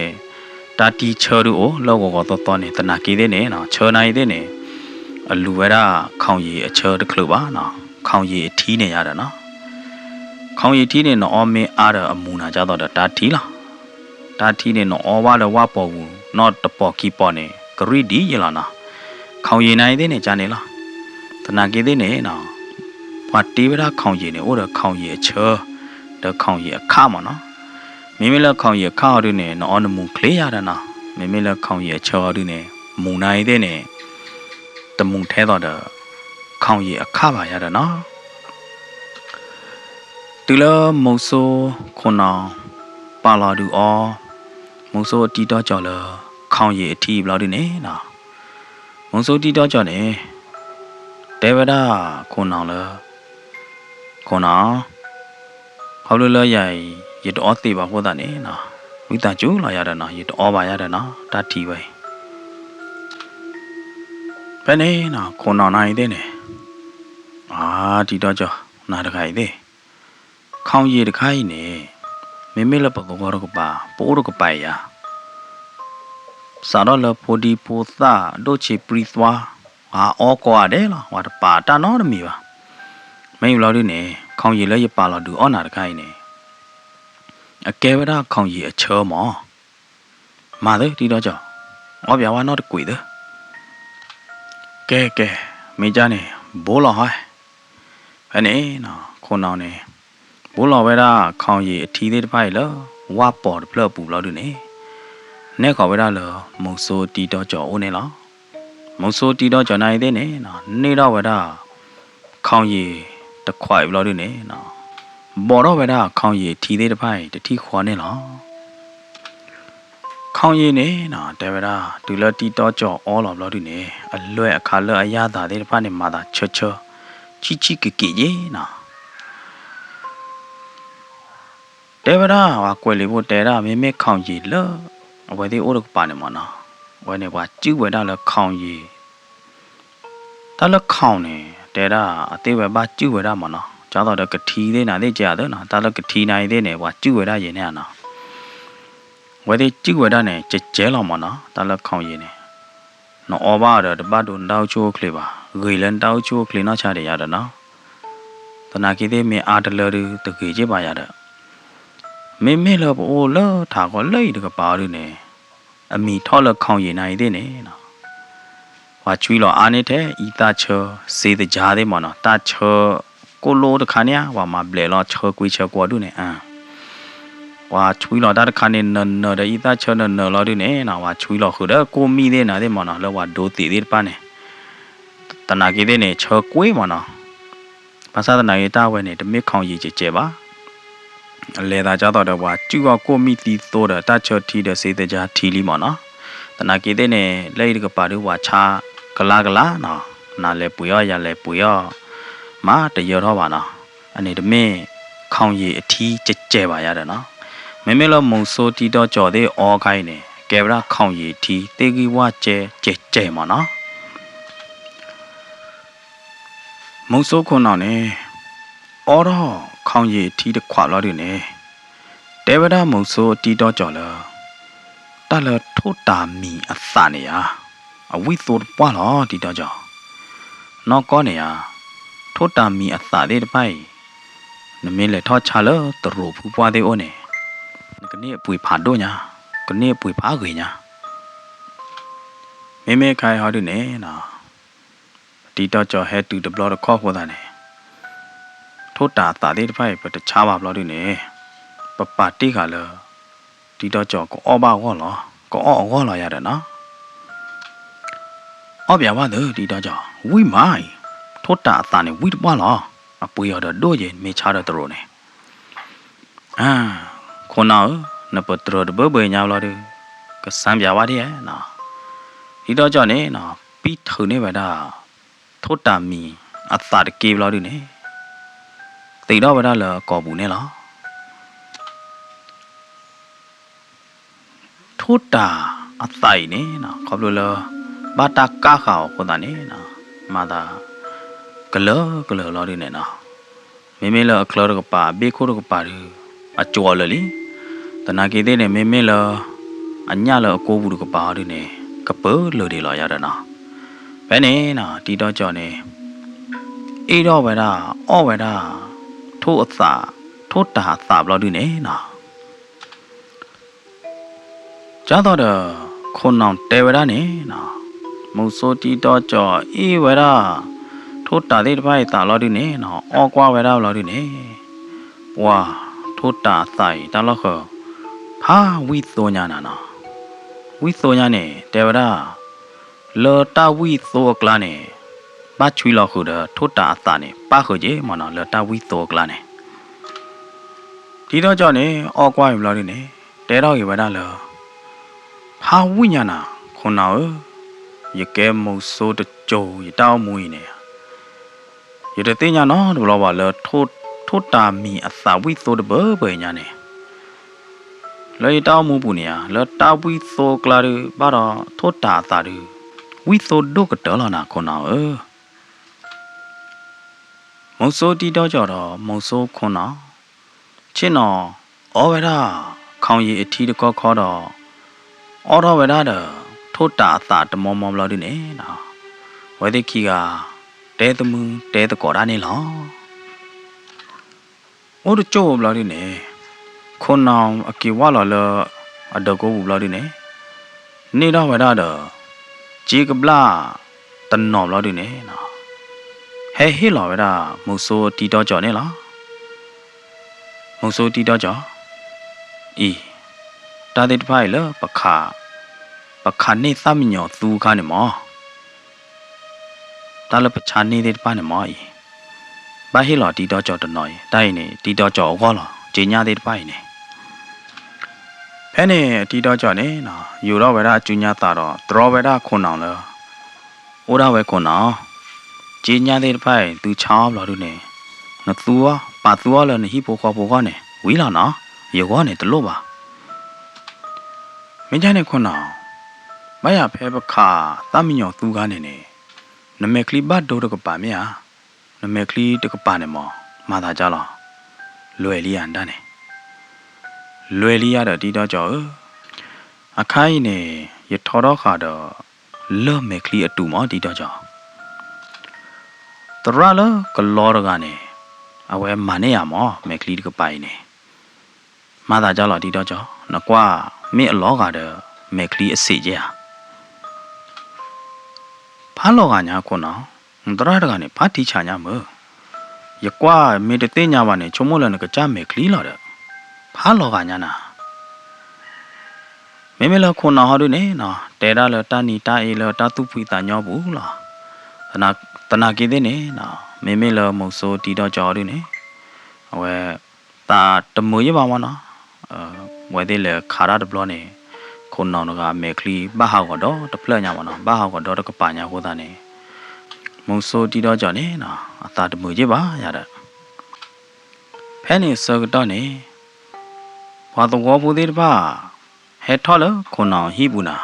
တာတီချောတို့လောကောတော့နေတနာကေတဲ့နေနော်ချောနိုင်တဲ့နေအလူဝရခေါင်ရည်အချောတခလို့ပါနော်ခေါင်ရည်အထီးနေရတာနော်ခေါင်ရည်ထီးနေနော်အော်မင်းအားရအမူနာကြတော့တာထီလားတာထီးနေနော်အော်ဝါလဝပေါ်ဘူးနော်တပေါ်ကီပေါ်နေဂရီဒီရလာနော်ခေါင်ရည်နိုင်တဲ့နေကြနေလားတနာကေတဲ့နေနော်ဘာတေးဝရခေါင်ရည်နေဟိုတော့ခေါင်ရည်အချောတခေါင်ရည်အခါမနော်မိမိလက်ခေါင်ရည်ခါရည်နေနော်နမူကလေးရတာနော်မိမိလက်ခေါင်ရည်ချောရည်နေမူနိုင်တဲ့နေတမုံထဲတော့ခေါင်ရည်အခါပါရတာနော်တူလမုံဆိုးခုနောင်ပါလာတူအောမုံဆိုးတီတော့ကြော်လခေါင်ရည်အထီးဘလောက်ဒီနေနော်မုံဆိုးတီတော့ကြော်နေတေဝဒခုနောင်လခုနောင်ဟောလို့လရိုင်ရတော့သေးပါဟုတ်တာနေနော်ဝိတကျူလာရတာနော်ရတော့ပါရတာနော်တတ်တီပဲဘယ်နေနော်ခုနောင်နိုင်တဲ့နေဒီတော့ကြောနာတခိုင်သေးခေါင်ရည်တခိုင်နေမေမေလပကောရကပါပိုးရကပိုင်ယာစာတော့လပိုဒီပိုသာဒိုချီပရီသွားအောကွာတယ်လားဟောတပါတာနော်မီပါမင်းလောက်ဒီနေခေါင်ရည်လည်းရပါလာတူအော်နာတခိုင်နေအကဲဝဒခေါင်ရည်အချောမောမာတဲ့ဒီတော့ကြောဩပြဝါတော့တကွေတဲ့ကဲမိကြနေဘိုးလောဟိုင်းဘယ်နေနော်ခုနောင်နေဘိုးလောဝဲတာခေါင်ရည်အထီးသေးတစ်ဖိုင်လောဝါပေါ်ဖလပူလောက်ဒီနေနဲ့ခေါ်ဝဲတာလောမုံဆိုးတီတော့ကြောအိုးနေလားမုံဆိုးတီတော့ကြောနိုင်သေးနေနော်နေတော့ဝဲတာခေါင်ရည်တခွိုင်ဘလောက်ဒီနေနော်ဘော်တော့ဝဲတာခေါင်ရည်ထီသေးတစ်ဖိုင်တတိခွာနေလားခေါင်ရည်နေနော်တဲဝဲတာဒူလတီတော့ကြောအောလောဘလောက်ဒီနေအလွဲအခါလွဲအရသာသေးတစ်ဖိုင်နေမှာတာချောချီကေရေနော်တဲဝဲတာဟာကွယ်လေးဖို့တဲတာမင်းမခေါင်ရည်လောအဝဲသေးအိုးတော့ပါနေမနော်ဝဲနေကွာကျူးဝဲတာလခေါင်ရည်တလခေါင်နေတဲတာအသေးဝဲပါကျူးဝဲတာမနော်ကျတော့ကတိသေးနာသေးကြတယ်နော်တလကတိနိုင်သေးနေကွာကျူးဝဲတာရင်နေနော်ဝဲသေးကျူးဝဲတာနေကျဲလောက်မနော်တလခေါင်ရည်နေနော်အော်ပါတော့တပတ်တို့တောက်ချိုးကလေးပါဂေလန်တောက်ချိုးကလေးနော်ချတယ်ရတယ်နော်တနာကီသေးမင်းအားတလတူတကေကြပါရတယ်မေလောပိုးလောထာကောလိတ်တကပါရနေအမီထောလခေါင်ရည်နိုင်သေးနေနော်ဝ ว่าช่วยเราอันนี้แท้อีตาเชอเสียจาได้หมดเนาะตาเชอกูโลดคันเนี้ยว่ามาเบลเราเชอกุยเชอกว่าดูเนี่ยว่าช่วยเราได้คันนี้เนินได้อีตาเชอเนินเราดูเนี่ยนะว่าช่วยเราคือเด้อกูมีได้นะได้หมดเนาะแล้วว่าดูตีได้ป่ะเนี่ยตนากีได้เนี่ยเชอกุยหมดเนาะภาษาตนากีตาเว้เนี่ยจะไม่ของยีเจ็บป่ะเลยตาเจ้าต่อเดี๋ยวว่าจู่ว่ากูมีตีโตเด้อตาเชอทีเด้อเสียจาทีลีหมดเนาะตนากีได้เนี่ยเลยก็ป่าดูว่าชากลากลาเนาะนาเลปุยยาเลปุยมาแต่เยอะเท่าว่าเนาะอันนี้เดม่ข้าวยีที่เจ๊บ่ายาเด้อเนาะไม่เรามุสตีดอจอได้ออกไงเนี่ยแกว่าข้าวยีที่เตกิว่าเจ๊มาเนาะมุสคนเราเนี่ยอ๋อรอข้าวยีที่เด็กขวาเราดูเนี่ยแต่เวลามุสตีดอจอเลยแต่ละทุตามีอัศเนี่ยวิสุทธิ์ป้าหรอตีดอจอนอกก็เนี่ยทุตามีอัศเดไปนั่นไม่เลยทอดชาเลตรูผู้ป้าเดโอเนี่ยก็เนี่ยปุยผ่านด้วยเนี่ยก็เนี่ยปุยผ่าเกยเนี่ยไม่ใครเขาดูเนี่ยนะตีดอจอให้ดูดับล้อข้อหัวตาเนี่ยทุตาตาเดไปเป็นชาวบ้านเราดูเนี่ยปะปาตีกันเลยตีดอจอก็อ้อบ้าก็หรอก็อ้อก็หรออย่างเนาะอ้อแบบว่าเด้อตีดอจอวิไม่ทุตาตาเนี่ยวิบ้าหรอปุยเอาเด้อด้วยยังไม่ชาเด้อตัวเนี่ยคนเอาเนี่ยปตัวเด้อเบื่อเงาเราดูก็สามแบบว่าที่เนาะตีดอจอเนี่ยเนาะปีเถื่อนเนี่ยแบบว่าทุตามีอัตตาเก็บเราดูเนี่ยตีดอแบบว่าเลยกอบบุเนี่ยหรอทุตาอัตไตเนี่ยนะขอบดูเลยบาตากาข่าวคนตาเนี่ยนะมาตากะเลเราดิเนี่ยนะไม่เลยคลอร์กป่าเบคุรกป่าดูจัวเลยแต่นากีเดเนี่ยไม่เลยอันยาเลยกูบุรกป่าดูเนี่ยกระเป๋าเลยดีเลยยาเด้อนะเป็นเนี่ยนะที่ดอจอเนี่ยอีดอเวลาอ้อเวลาทุอัตตาทุตาอัตตาเราดูเนี่ยนะจ้าต่อเด้อคนน้องเตวดานี่นะมุสตีต่อจออีเวดาทุตตาเดไปตาเราดินี่นะออกว่าเวดาเราดินี่ว่าทุตตาใส่ตาเราคือพาวิโสญาณนะวิโสญาณเนี่ยเตวดาเลตาวิโสกลาเนี่ยบ้าช่วยเราคือเด้อทุตตาใส่เนี่ยป้าคือเจมันนะเลตาวิโสกลาเนี่ยที่เราจอเนี่ยออกว่าอยู่เราดินี่แต่เราอยู่เวดาเลยพาวิญญาณคนเอาอย่าแกมุสตโจอย่าเต้ามุยเนี่ยอย่าได้ตีญาณเนาะดูเราว่าเลยทุตามีอัศวิโสตเบญญาเนี่ยเลยเต้ามุปุเนี่ยเลยตาวิโสกลาดูบ้าเราทุตาตาดูวิโสดูกเตอแล้วนะคนเอามุสตีดอจอดมุสคนเอาเช่นเอาเอาเวลาเขาอยู่ที่ตะก็เขาดออรเวลาเด้อทุตาตาตมอมเราดิเนี่ยนะไว้ที่ขี้กาเตะตมือเตะตะกอดานี่หรอโอ้ดูโจ้เราดิเนี่ยคนน้องอกิว่าเราเลยอดกูเราดิเนี่ยนี่เราเวลาเด้อจีกบลาตันนอมเราดิเนี่ยนะเฮ้เราเวลามุสตีดอจอเนี่ยหรอมุสตีดอจออีตาเด็ดไปเลยปะขานี่ซ้ำหยอตูกันเนี่ยมั้งตาเลยปะชานี่เด็ดไปเนี่ยมั้งบ้าให้หล่อตีดอจอตัวหน่อยได้เนี่ยตีดอจอก็หล่อเจียเด็ดไปเนี่ยแค่เนี่ยตีดอจอเนี่ยนะอยู่รอเวลาจุนยาตาดอตรอเวลาคนเอาเลยโอ้ราเวคนเอาเจียเด็ดไปตูชอบเราดูเนี่ยนักตัวป่าตัวเลยเนี่ยฮิปโปคอเนี่ยวิลานะอยู่ก็เนี่ยตลบอ่ะไม่ใช่ในคนเอาไม่อยากแพ้ปะขาตามีหยอตูกันเนี่ยนเมคลีบัดโดดกับป่าไม่อ่ะนเมคลีตกับป่าเนี่ยมาตาจ้าหรอรวยลีอันด้านเนี่ยรวยลีอันเดอดีดอจ่ออาคายเนี่ยยทอดอขาดอเลิมเมคลีอตูมอดีดอจ่อตระละก็ลอรกันเนี่ยเอาไว้มาเนี่ยมอเมคลีตกับป่าเนี่ยมาตาจ้าหรอดีดอจ่อนักว่าไม่ล้อกันเดอเมคลีเสียจ้ะพ ဘာလောကညာခုနော်တရတကနေဘာတိချညာမယကွာမေတသိညာပါနဲ့ချုံမလနဲ့ကကြမယ်ခလီလာတဲ့ဘာလောကညာနာမေမေလခုနော်ဟာတို့နေနော်တဲရလတာနီတာအေလတာသူဖွီတာညောဘူးလားတနာကိတဲ့နေနော်မေမေလမုတ်ဆိုတီတော့ကြော်တို့နေဝဲတာတမွေးပါမနော်ဝဲသေးလေခါရတဘလနေခုနော်ကမေခလီဘာဟောက်တော့တဖလက်ညာမနော်ဘာဟောက်တော့တကပညာဟောတာနေမုံဆိုတီတော့ကြောင့်နေနော်အသာတမွေကြီးပါရတဲ့ဖဲနေစောကတော့နေဘာတော့ဘူးသေးတပါဟဲထော်လခုနော်ဟိဘူးနာ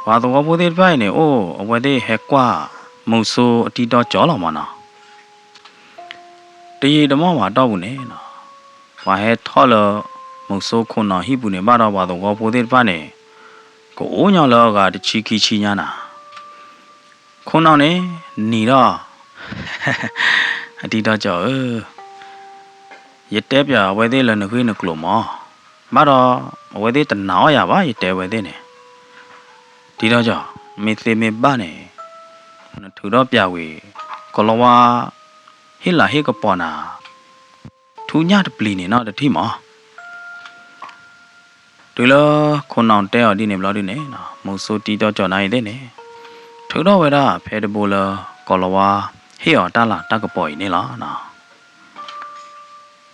ဘာတော့ဘူးသေးတပါနေအိုးအဝဲသေးဟဲကွာမုံဆိုအတီတော့ကြော်လောက်မနော်တရေဓမ္မမှာတော့ဘူးနေနော်ဘာဟဲထော်လမုံဆိုခုနော်ဟိဘူးနေဘာတော့ဘူးသေးတပါနေကိုအိုးညောင်းလောကတချီခီချီညာနာခုနော်နေနီတော့အတီတော့ကြောရတဲပြဝဲသေးလနခွေးနကလိုမမတော့ဝဲသေးတနောရပါရတဲဝဲသေးနေဒီတော့ကြောမေသေးမေပနေထူတော့ပြဝေကလောဝါဟိလာဟေကပေါ်နာထူညတပလီနေနော်တတိမဒီလိုခုနောင်တဲော်ဒီနေဘလို့ဒီနေနော်မုံဆိုတီတော့ကြောနိုင်တဲ့နေထူတော့ဝဲတာဖဲတဘူလကလောဝါဟေော်တလာတကပေါ်နေလားနော်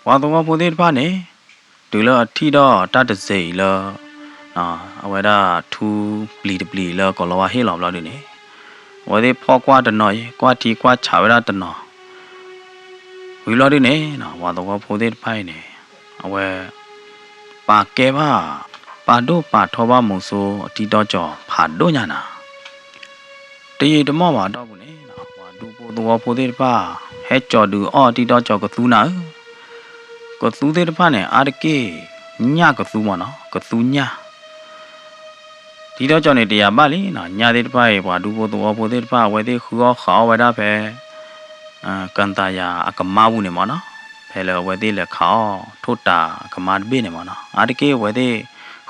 ဝါတော့ဘုသေးတပါနေဒီလိုအထီတော့တတစိလောနော်အဝဲတာထူပလီတပလီလောကလောဝါဟေလောဘလို့ဒီနေဝဲသေးဖောကွာတနော်ရေကွာတီကွာချာဝဲတာတနော်ဝီလောဒီနေနော်ဝါတော့ဘုသေးတဖိုင်နေအဝဲပါကဲပါပါတို့ပါထောပါမုံဆိုအတီတော့ကြောဖာတို့ညာနာတရေတမော့ပါတော့ဘူးနေနော်ဝါဒူပိုတော့ဖိုသေးတပါဟဲကြော်ဒူအော်တီတော့ကြောကသူနာကသူသေးတပါနဲ့အာတကေညကသူမနော်ကသူညဒီတော့ကြောနေတရားပါလိနော်ညသေးတပါရေဝါဒူပိုတော့ဖိုသေးတပါဝဲသေးခူောခါဝဲတာဖဲကန်တာယာအကမဘူးနေမနော်ဖဲလေဝဲသေးလေခါထို့တာကမတ်ဘေးနေမနော်အာတကေဝဲသေး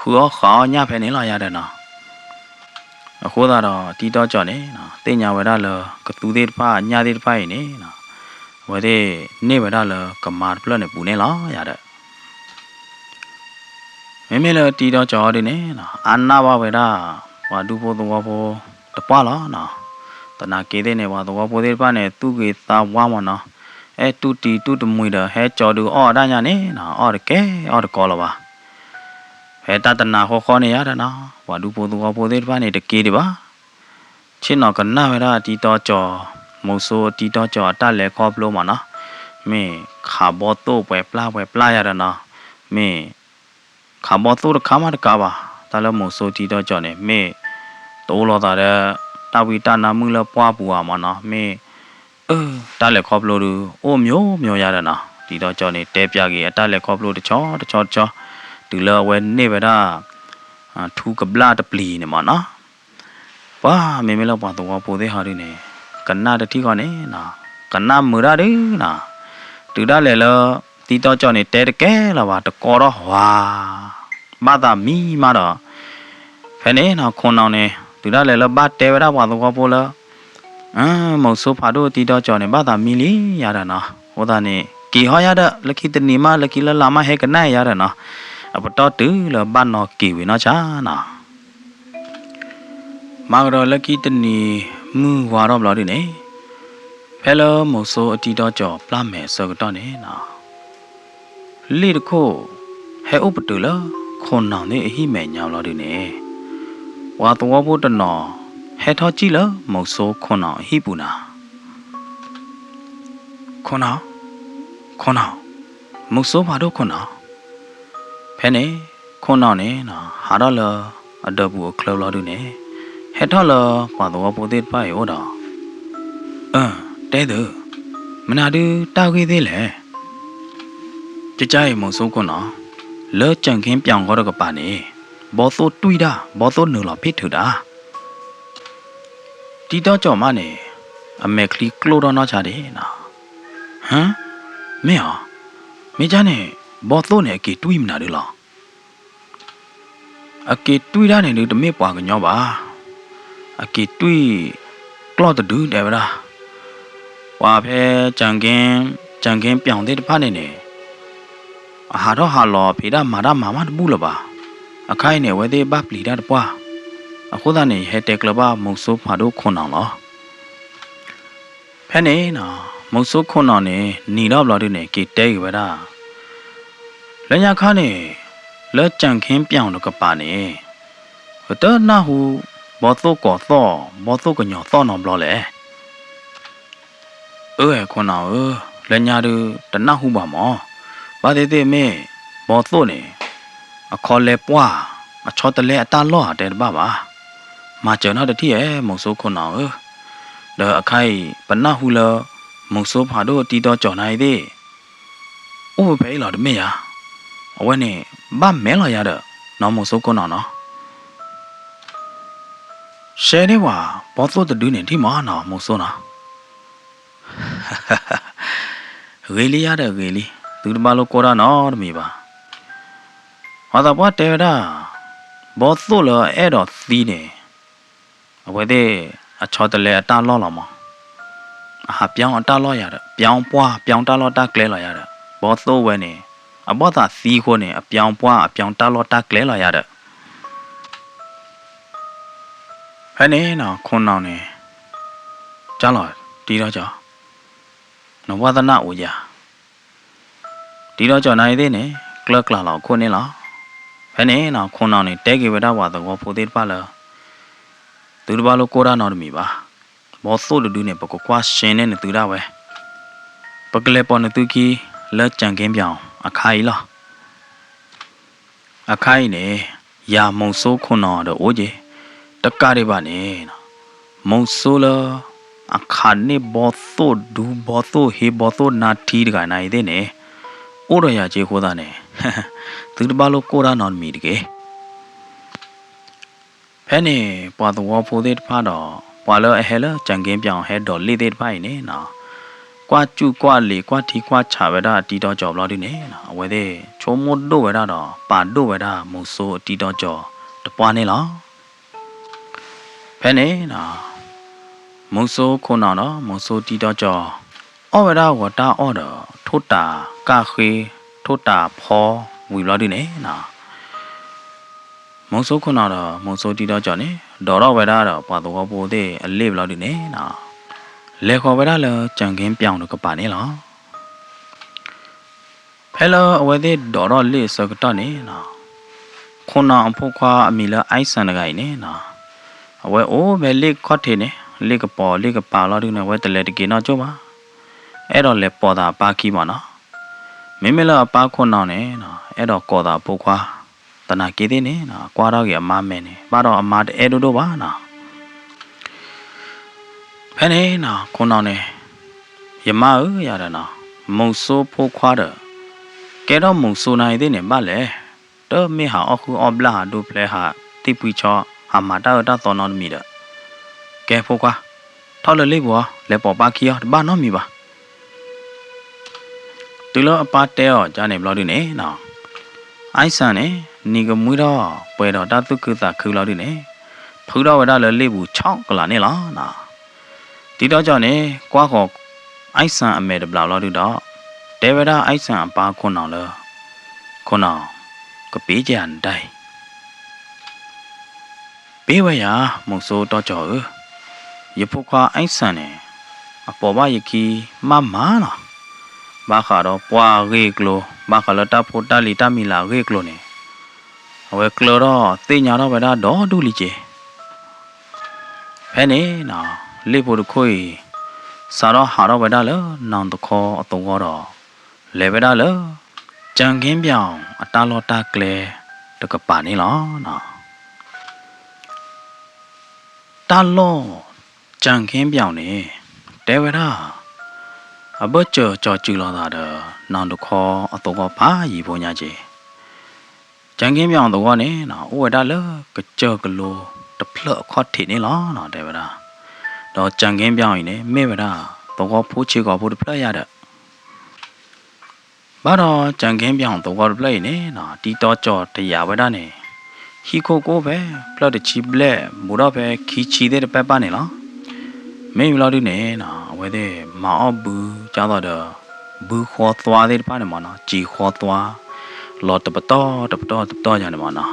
ခူောခါညဖဲနေလာရတယ်နော်အခုတော့တီတော့ကြော်နေနော်တင်ညာဝဲရလကတူသေးတဖာညာသေးတဖာနေနော်ဝဲတဲ့နေဝဲရလကမာပလနဲ့ပူနေလားရတဲ့မမေလတီတော့ကြော်နေနော်အနာဘဝဲရဝါဒူဖို့တော့ဖို့တပွားလားနော်တနာကေတဲ့နေဝါတော့ဖို့သေးတဖာနဲ့သူကေသာဝါမနော်အဲတူတီတူတမွေတော့ဟဲကြော်တူအော်ဒါညာနေနော်အော်တကဲအော်တကောလပါဟဲ့တနာခေါ်နေရတာနော်ဝါဒူပိုတော့ပိုသေးတပါနေတကေးတပါချင်းတော့ကနဝရတီတော့ကြော်မုံဆိုတီတော့ကြော်တက်လေခေါ်ပလို့မနော်မင်းခါဘောတော့ပွဲပလာရတာနော်မင်းခါဘောတော့ခါမတကားပါတလည်းမုံဆိုတီတော့ကြော်နေမင်းတိုးလောတာတဲ့တဝီတနာမှုလပွားပူအောင်မနော်မင်းတက်လေခေါ်ပလို့အိုးမျိုးရတာနော်တီတော့ကြော်နေတဲပြကြီးတက်လေခေါ်ပလို့တချောဒီလောဝဲနေဗဒါထူကပလာတပလီနေမနော်ပါမေမေလောက်ပါတော့ပိုသေးဟာရင်းနေကနာတတိကနေနော်ကနာမူရရနော်တူဒါလေလောတီတော့ကြောင့်နေတဲတကဲလာပါတကောတော့ဝါမသာမီမတော့ဖဲနေနော်ခွန်အောင်နေတူဒါလေလောဘာတဲဝရပါတော့ပိုလားမုံဆိုဖာတို့တီတော့ကြောင့်နေဘာသာမီလီရတာနော်ဟောတာနေကီဟောရတဲ့လခိတနီမလခိလာမဟဲကနိုင်ရတာနော်အပတော်တူလဘာနော်ကီဝေနော်ချာနော်မာဂရလကီတနီမူဝါတော့ဘလို့ဒီနေဖဲလောမုံဆိုအတီတော့ကြောပလမဲဆောကတော့နေနော်လီတခိုဟဲဥပတူလခွန်နောင်နေအဟိမဲညောင်းလို့ဒီနေဝါတော်ဘုတနော်ဟဲထောကြည့်လမုံဆိုခွန်နောင်အဟိပူနာခွန်နောင်မုံဆိုဘာတော့ခွန်နောင်ဖဲနေခွန်နောက်နေနော်ဟာတော့လအဒဘူကလော်လာဒူနေဟဲ့တော့လပါတော့ပိုသေးပါရောတော့တဲသူမနာတူတောက်ကြီးသေးလေကြကြရဲ့မုံစိုးခွန်နော်လောကြံခင်းပြောင်ခေါ်တော့ကပါနေဘောသို့တွေးတာဘောသို့နူလာဖိထူတာတီတော့ကြော်မနေအမေကလီကလိုတော့နော်ချတယ်နော်ဟမ်မင်းဟာမင်းကြနဲ့ဘောသို့နေအကေတွေးမနာတယ်လားအကေတွေးတာနေလို့တမေပွားကညောပါအကေတွေး လော့တဒူးတယ်ဗလားဝါဖဲကြံကင်းပြောင်းတဲ့တဖာနေနေဟာတော့ဟာလောဖေးတာမာတာမာမတပူလပါအခိုင်နေဝဲသေးပပလီတာတပွားအခုသားနေဟဲတက်ကလပါမုံဆိုးဖာတို့ခွန်အောင်လောဖဲနေနော်မုံဆိုးခွန်အောင်နေနီတော့ဘလာတို့နေကေတဲဝဲတာလညာခါနေလက်ကြံခင်းပြောင်းတော့ကပါနေတနာဟုဘောသောကောသောဘောသောကညောသောနော်ဘလောလေခွန်အောင်လညာတို့တနာဟုပါမောဘာတဲ့မဲဘောသောနေအခေါ်လဲပွားအချောတလဲအတလော့ဟာတဲ့ဘာပါမာကျော်နော်တတိရဲ့မုံဆိုးခွန်အောင်လအခိုင်ပနဟုလမုံဆိုးဖာတို့တီတော်ကြော်နိုင်သေးဥပဖေးလာတမေယာအဝဲနေဘာမဲလာရတဲ့နော်မုံဆိုးခွန်အောင်နော်ရှယ်နေဝါဘောသောတဒူးနေဒီမာနော်မုံဆိုးနော်ရေလီရတဲ့ရေလီသူတမလို့ကိုရနော်တမီပါဟာတော့ဘာတဲတာဘောသောလအဲ့တော့သီးနေအဝဲတဲ့အချောတလဲအတလော့လာမဟာပြောင်းအတလော့ရတဲ့ပြောင်းပွားပြောင်းတလော့တကလဲလာရတဲ့ဘောသောဝဲနေအဘောသာသီးခိုးနေအပြောင်းပွားအပြောင်းတလော့တကလဲလာရတဲ့ဟဲ့နေနော်ခွန်းအောင်နေကြားလာတီတော့ကြောနဝဒနာဦးရတီတော့ကြောနိုင်သေးနေကလကလာလောက်ခွန်းနေလားဟဲ့နေနော်ခွန်းအောင်နေတဲကေဝဒဝါတော့ဖို့သေးပါလားသူတပါလို့ကိုရနော်တမီပါဘောဆိုးတူနေပကကွာရှင်နေသူရဝဲပကလေပေါ်နေသူကြီးလက်ကြံကင်းပြောင်းအခိုင်လားအခိုင်နေရာမုံဆိုးခွန်းတော်တော့အိုးကြီးတကားတွေပါနေနော်မုံဆိုးလားအခါနေဘောဆိုးဒူဘောဆိုးဟေဘောဆိုးနာတီတကနိုင်သေးနေအိုးရရကြီးခိုးသားနေသူတပါလို့ကိုရနော်တမီတကယ်ဖဲနေပွာတော်ဖိုသေးတဖာတော့ပွာလောအဟဲလကြံကင်းပြောင်းဟဲတော်လေးသေးတဖိုင်နေနော်ကွာကျူကွာလေကွာထီကွာချဝဲတာတီတော်ကြော်ဘလို့ဒီနေနော်အဝဲသေးချုံမတို့ဝဲတာတော့ပါတို့ဝဲတာမုံဆိုးတီတော်ကြော်တပွားနေလားဖဲနေနော်မုံဆိုးခုနော်နော်မုံဆိုးတီတော်ကြော်အော်ဝဲတာဝတာအော်တော့ထိုးတာကခေထိုးတာဖောဝီလို့ဒီနေနော်မုံဆိုးခုနတော့မုံဆိုးတီတော့ကြော်နေဒေါ်တော့ဝဲတာတော့ပွာတော်ပိုသေးအလေးဘလောက်ဒီနေနော်လေခေါ်ဝဲတာလဲကြံကင်းပြောင်းတော့ကပါနေလားဖဲလောအဝဲသေးဒေါ်တော့လေးစကတော့နေနော်ခုနအဖို့ခွာအမီလာအိုက်ဆန်တကိုင်နေနော်အဝဲအိုးပဲလေးခွတ်ထေနေလေးကပေါ်လေးကပါလောက်ဒီနေဝဲတလဲတကေနော်ကျိုးပါအဲ့တော့လေပေါ်တာပါခီပါနော်မိမလာပါခုနနေနော်အဲ့တော့ကောတာဖို့ခွာတနာကေသေးနေနော်ကွာတော့ကြီးအမမဲနေပါတော့အမအဲတို့ပါနော်ဖဲနေနော်ခုနောင်နေယမရတယ်နော်မုံဆိုးဖို့ခွာတော့ကဲတော့မုံဆိုးနိုင်သေးနေပါလေတော့မေဟာအခုအဘလာဒူပလေဟာတိပွီချောဟာမာတာတော့တော်နော်မီတော့ကဲဖို့ခွာထောက်လေလေးဘောလေပေါ်ပါခီရဘာနော်မီပါဒီလိုအပါတဲော်ဂျာနေဘလို့ဒီနေနော်အိုက်ဆန်နေနီကမွေးတော့ပွဲတော့တတုကတာခူလောက်ဒီနေဖူတော့ဝဒလည်းလေးဘူး6ကလာနေလားနော်ဒီတော့ကြောင့်နေကွာခေါ်အိုက်ဆန်အမဲတဘလောက်ဒီတော့ဒေဝဒအိုက်ဆန်အပါခွန်းအောင်လဲခွန်းအောင်ကပေးကြန်တိုင်ပေးဝရမုံဆိုးတော့ကြော်ရဖို့ခွာအိုက်ဆန်နေအပေါ်ပါရခီမမနော်ဘာခါတော့ပွာရေကလိုဘာခါလတာဖိုတာလီတာမီလာရေကလိုနေအဝဲကလိုတော့တင်ညာတော့ဗဒါတော့ဒူလီချေဖဲနေနော်လေဖို့တခွေစာတော့ဟာတော့ဗဒါလဲနောင်တခေါ်အတုံးတော့လေဗဒါလဲကြံကင်းပြောင်းအတာလောတာကလေတကပါနေလားနော်တာလောကြံကင်းပြောင်းနေတဲဗဒါအဘကြော်ကျူလာတာတော့နောင်တခေါ်အတုံးကဖာရီဖို့ညာချေကြံကင်းပြောင်းတော့နေနော်ဥဝဒလကကြောကလိုတဖလခေါ်ထနေလားနော်တဲ့ဗလားတော့ကြံကင်းပြောင်းရင်လည်းမေ့ဗလားတော့ဖိုးချေကဖို့တဖလရတဲ့ဘာတော့ကြံကင်းပြောင်းတော့တဖလရင်နော်တီတော့ကြောတရားဝဒနေဟီခိုကိုပဲဖလတချီဘလက်မူတော့ပဲခီချီတဲ့ပပနေလား မင်းလာဒီနေနော်ဝဲတဲ့မောင်ဘူးကြောက်တော့ဘူးခေါ်သွားတဲ့ပါနေမနော်ជីခေါ်သွားလော်တပတော့ညာနေမနော်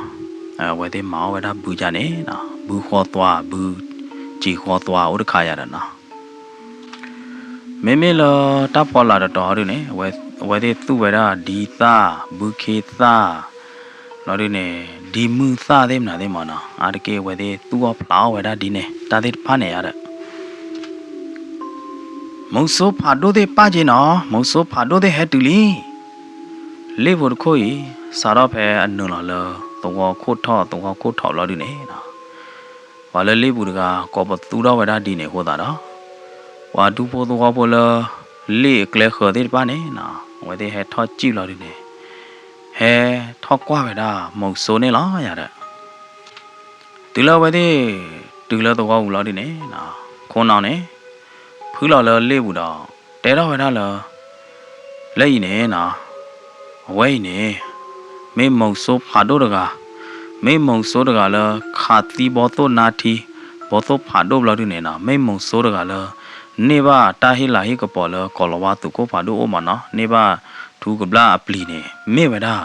ဝဲတဲ့မောင်ဝဲတာဘူးကြနေနော်ဘူးခေါ်သွားဘူးជីခေါ်သွားဥဒခါရတာနော်မေလတပ်ပေါ်လာတော့ရနေဝဲတဲ့သူ့ဝဲတာဒီသားဘူးခေသားနော်ဒီနေဒီမှုသားတဲ့မနာတဲ့မနော်အားတကေဝဲတဲ့သူ့အဖလောက်ဝဲတာဒီနေတာတဲ့ဖားနေရတဲ့မုံဆိုးဖာဒိုတဲ့ပါကျင်နော်မုံဆိုးဖာဒိုတဲ့ဟဲတူလီလေဘုတ်ခိုးစာတော့ဖဲအနုလောတော့ခိုးထော့လော်ဒီနေနော်ဘာလဲလေဘူးတကကောပသူတော့ဝဲတာဒီနေဟောတာတော့ဝါဒူဖို့တော့ဘောလလေကလေခေါ်တဲ့ပါနေနော်ဝဲတဲ့ဟဲထော့ကြည့်လော်ဒီနေဟဲထော့ကွာဝဲတာမုံဆိုးနေလားရတဲ့ဒီလောဝဲတဲ့ဒီလောတော့ဦးလော်ဒီနေနော်ခွန်းအောင်နေဖူးလော်လေဘူးတော့တဲတော့ဝဲတာလောလက်ရည်နေနော်ဝဲနေမေမုံဆိုးဖာဒိုတကမေမုံဆိုးတကလခါတီဘောတော့နာတီဘောတော့ဖာဒိုဘလော်ဒီနေနော်မေမုံဆိုးတကလနေပါတာဟီလာဟီကပေါ်လကောလဝါတုကိုဖာဒိုအိုမနော်နေပါထူကဘလာအပလီနေမေဝဒါ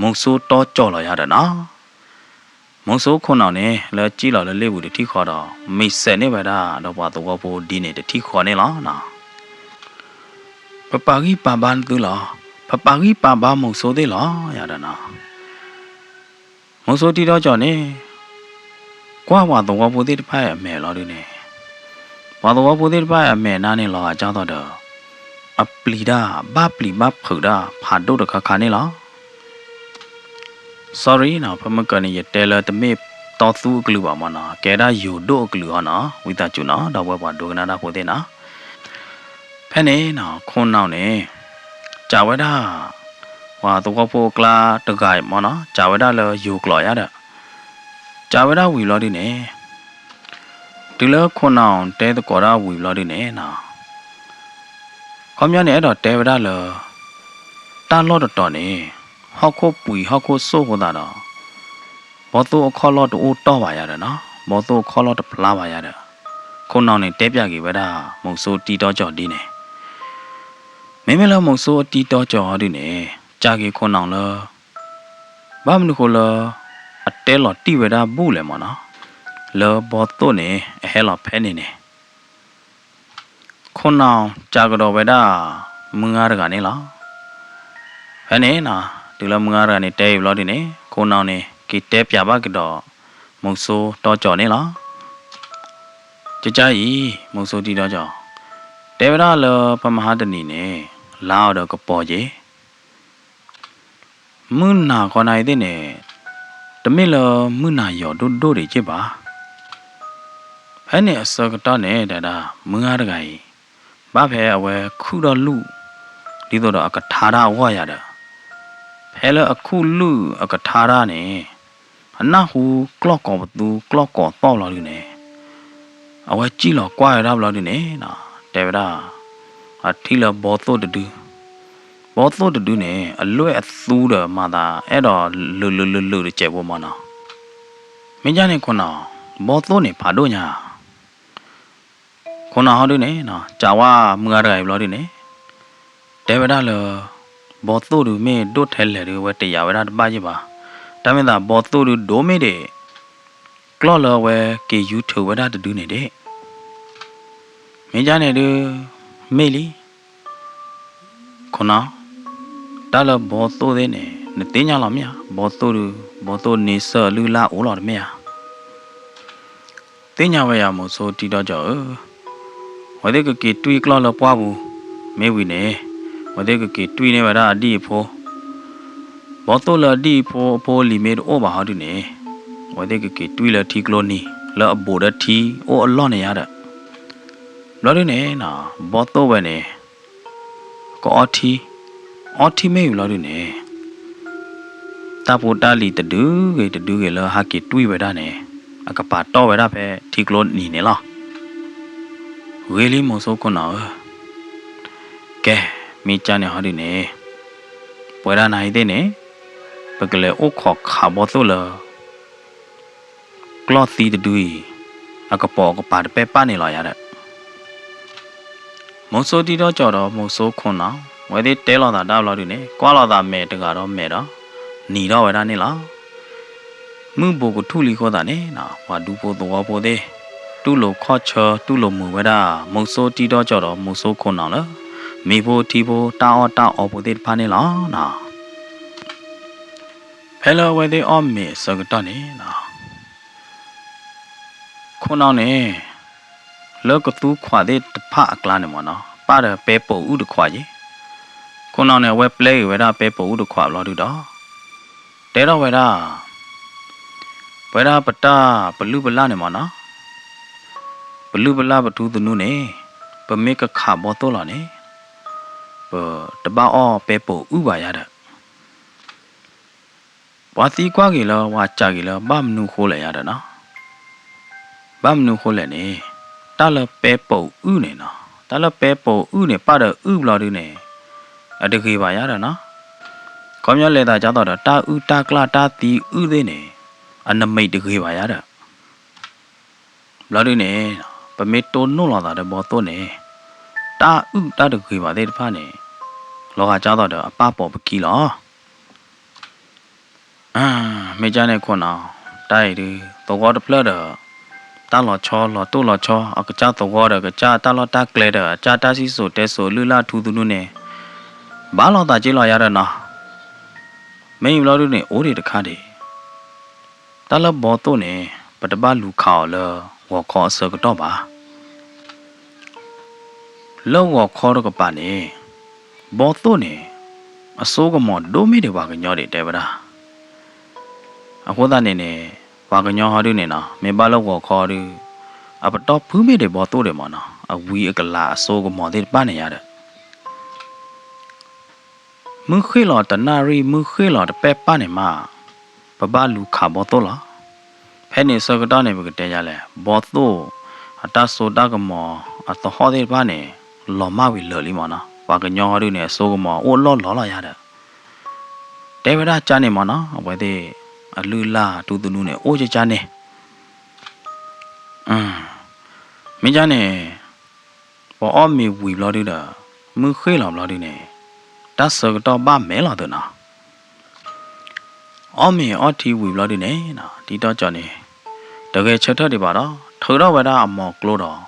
မုံဆိုးတော့ကြော်လာရတာနော်မုံဆိုးခွန်းအောင်နေလဲကြည့်လာလဲလေးဘူးတတိခေါ်တော့မိတ်ဆက်နေဝဒါတော့ဘာတော့ဘောဒီနေတတိခေါ်နေလားနော်ပပကြီးပပန်တူလားပပကြီးပပမုံဆိုးသေးလားရတာနော်မုံဆိုးတီတော့ကြော်နေကွာဝါတော့ဘောဒီတဖက်အမဲလားဒီနေဘာတော့ဘောဒီတဖက်အမဲနားနေလားအကြောတော့အပလီဒါဘာပလီဘာဖူဒါဖာဒိုတခါနေလား sorry နော်ဖမကနေရတဲလာတမေတော်သူကလူပါမနော်ကဲဒါယူဒိုကလူဟာနော်ဝိတာကျူနော်တော့ဘွယ်ဒိုကနာတာဖို့တဲ့နော်ဖဲနေနော်ခွန်းနောက်နေဂျာဝဒါဝါတော့ဖို့ကလာတဂိုင်မနော်ဂျာဝဒါလယူကလော်ရတဲ့ဂျာဝဒါဝီလော်ဒီနေဒီလခွန်းနောက်တဲတကောရာဝီလော်ဒီနေနော်ခေါမြနေအဲ့တော့တဲဝဒါလတာလော့တော်နေဟောက်ခိုပွီဟောက်ခိုဆိုးဟောတာတော့ဘောတော့ခေါ်လို့တော့ပါရတယ်နော်ဘောတော့ခေါ်လို့ဖလားပါရတယ်ခုံနောက်နေတဲပြကြီးပဲဒါမုံဆိုးတီတော့ကြော်ဒီနေမင်းမလားမုံဆိုးတီတော့ကြော်ဒီနေကြာကြီးခုံနောက်လောဘာမလို့ခေါ်လောအတဲလောတီဝဲတာဘူးလေမနော်လောဘောတော့နေအဟဲလောဖဲနေနေခုံနောက်ကြာကတော့ပဲဒါမငါးတကနေလားဖဲနေနော်ဒီလိုမငါရနေတဲဘလောဒီနေခုံနောင်နေကီတဲပြပါကတော့မုံဆိုးတော့ကြော်နေလားကြကြကြီးမုံဆိုးတီတော့ကြော်တဲဝရလောပမဟာတနီနေလာတော့ကပေါ်ကြီးမွန်းနာခေါ်နိုင်တဲ့နေတမစ်လောမွန်းနာရောဒိုတွေကြည့်ပါဖဲနေအစောကတော့နေတာမငါရကကြီးဘာဖဲအဝဲခုတော့လူဒီတော့အကထာရဝရတာဖဲလအခုလူအကထာရနေအနာဟူကလော့ကောဘသူကလော့ကောတော့လာလူနေအဝဲကြည့်လောကွာရတာဘလာလူနေနော်တဲဗရာအထီလဘောတော့တူနေအလွဲ့အသူးတယ်မာတာအဲ့တော့လူကျဲဖို့မနော်မင်းကြနေခုနော်ဘောတော့နေဖာတော့ညာခုနော်ဟောတို့နေနော်ဂျာဝါမငါရိုင်ဘလာလူနေတဲဗရာလောဘောတော့လူမေဒိုထဲလေရဝဲတရားဝဲတာတပါကြီးပါဒါမင်းသားဘောတော့လူဒိုမေတဲ့ကလော့လော်ဝဲကေယူထဝဲတာတူနေတဲ့မင်းကြနေတူမေလီခုနဒါလဘောတော့တဲ့နေတင်းကြလားမြဘောတော့နေဆလူလာအိုးလာမြတင်းညာဝဲရမို့ဆိုတီတော့ကြောဝဲတဲ့ကေတွီကလော့လော်ပွားဘူးမေဝီနေဝဲတဲ့ကေတွီနေပါတာအဒီဖိုးဘောတော့လာဒီဖိုးလီမေအိုးပါဟာတူနေဝဲတဲ့ကေတွီလာထီကလိုနီလာအဘောဒတီအိုအလော့နေရတာလော်ရနေနော်ဘောတော့ပဲနေကောအော်တီမေယူလော်ရနေတာပိုတာလီတဒူးကေလောဟာကေတွီပဲတာနေအကပါတော့ပဲတာပဲထီကလိုနီနေလားဝေလီမောဆိုကွနော်ကဲမိချနေဟာဒီနေပွဲရနိုင်တဲ့နေပကလေအိုခေါခါဘောဆိုလကလော့စီတဒူးအကပေါ်ကပါပဲပါနေလာရတဲ့ မုံဆိုတီတော့ကြော်တော့မုံဆိုခွန်တော့ဝဲသေးတဲလော်တာတောက်လော်တူနေကွာလော်တာမဲတကတော့မဲတော့နီတော့ဝဲတာနေလားမှုဘိုကိုထုလီခေါ်တာနေနော်ဝါဒူပိုတော့ပိုသေးတူလိုခေါ်ချောတူလိုမူဝဲတာမုံဆိုတီတော့ကြော်တော့မုံဆိုခွန်တော့လားမေဖို့တီဖို့တာအောပိုသေးဖာနေလားနော်ဖဲလော်ဝဲသေးအော်မေစကတော့နေနော်ခွန်တော့နေလောကတူခွာတဲ့တဖအကလာနေမနော်ပါရပဲပို့ဥတခွာကြီးခုနောက်နဲ့ဝက်ပလေးဝဲတာပဲပို့ဥတခွာလောတူတော့တဲတော့ဝဲတာပတာဘလူပလာနေမနော်ဘလူပလာပတူးသူနုနေပမေကခါဘောတော့လာနေတပအောပဲပို့ဥပါရတဲ့ဝါစီကွာကြီးလောဝါကြကြီးလောဘာမနုခိုးလဲရတယ်နော်ဘာမနုခိုးလဲနေတာလပဲပို့ဥနေနော်တာလပဲပို့ဥနေပါတော့ဥဘလာတူနေအတခေပါရတာနော်ခေါမျောလေတာကြတော့တာဥတာကလာတာတီဥသေးနေအနမိတ်တခေပါရတာဘလာတူနေပမေတိုနုလာတာဘောတော့နေတာဥတာတခေပါသေးတဖာနေလောကကြတော့အပပေါ်ပကီလောမေကြနေခွန်းအောင်တိုက်ဒီတော့တဖလက်တော့တာလောချောလောတူလောချောအကကြတော့ကကြတာလောတာကလေတော့ကြာတာစီဆိုတဲဆိုလူလာထူသူနုနေဘာလောတာကြေးလောရတဲ့နော်မင်းလောတို့နေအိုးတွေတခါတည်းတာလဘောတော့နေပတပလူခေါလောဝခေါ်စကတော့ပါလောဝခေါ်တော့ကပါနေဘောတော့နေအစိုးကမော်ဒိုမီတွေပါကညောတွေတဲပလားအခုသားနေနေဝါကညောဟာတို့နေနော်မေပါလောဝခေါ်တို့အပတော့ဖူးမေတွေဘောတော့တယ်မနော်အဝီအကလာအစိုးကမော်တွေပါနေရတဲ့မခေလောတနာရီမခေလောတပဲပါနေမှာပပလူခါဘောတော့လားဖဲနေစကတော့နေဘကတဲရလဲဘောတော့အတဆိုတာကမောအတဟောတဲ့ပါနေလော်မဝီလော်လီမနော်ဝါကညောဟာတို့နေဆိုကမောအိုလော်လာရတဲ့တဲဝရချာနေမနော်အပွဲသေးအလူလာတူတူနုနဲ့အိုးချာနေမင်းကြနေဘောအမီဝီဘလာတူတာမခေလောဘလာတူနေတဆကတော့ဘာမဲလာတော့နော်အမေအတီဝီဘလာတူနေနော်ဒီတော့ကြော်နေတကယ်ချက်ထတယ်ပါတော့ထော်တော့ဝဲတာအမော်ကလို့တော့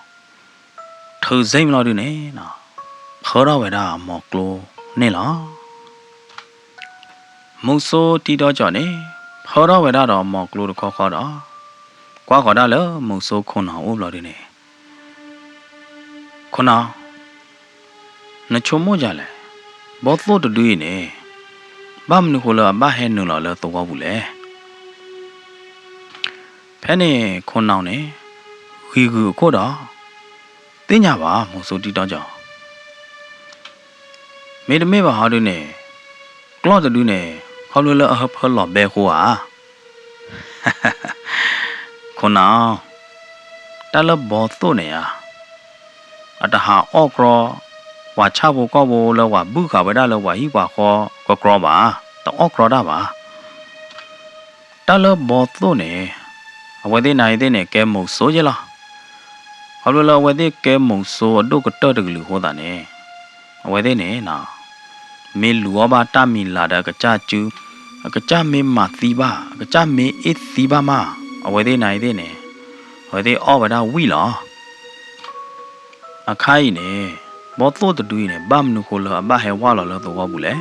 ထော်စိမ့်မလာတူနေနော်ခေါ်တော့ဝဲတာအမော်ကလို့နေလားမုဆိုတီတော့ကြော်နေခေါ်တော့ဝဲတာတော့အမော်ကလို့ခေါ်တော့ကွာခေါ်တာလေမုဆိုခွန်အောင်ဦးဘလာတူနေခွန်အောင်နချုံမို့ကြလဲဘောတော့တူးနေဘာမနုခိုလာဘာဟဲနုလာလဲတော့ဘူးလေဖဲနေခွန်အောင်နေဝီကူကိုတော့တင်းညာပါမဆိုတီတောင်းကြောင်မေတမေပါဟာတို့နေကလော့တူးနေခေါ်လို့လဲအဟဖလော်ဘဲခိုဟာခွန်အောင်တလဘောတော့နေရအတဟာအော့ကရောဝါချဖို့ကောဖို့လောဝဘူးခါဝဲတာလောဝဟိပါခေါ်ကကရောပါတော့ကရောတာပါတလဘောတော့နေအဝဲသေးနိုင်တဲ့နေကဲမုံဆိုးကြလားဟောလို့လောဝဲသေးကဲမုံဆိုးအတုကတော့တကလူဟောတာနေအဝဲသေးနေနော်မေလူဝဘာတမီလာတာကကြကျူကကြမေမသီပါကကြမေအစ်သီပါမအဝဲသေးနိုင်တဲ့နေဝဲသေးအော်ဗဒါဝီလားအခါကြီးနေဘောတော့တူးနေဘာမနုခိုလာဘာဟဲဝါလောတော့ဘူးလေ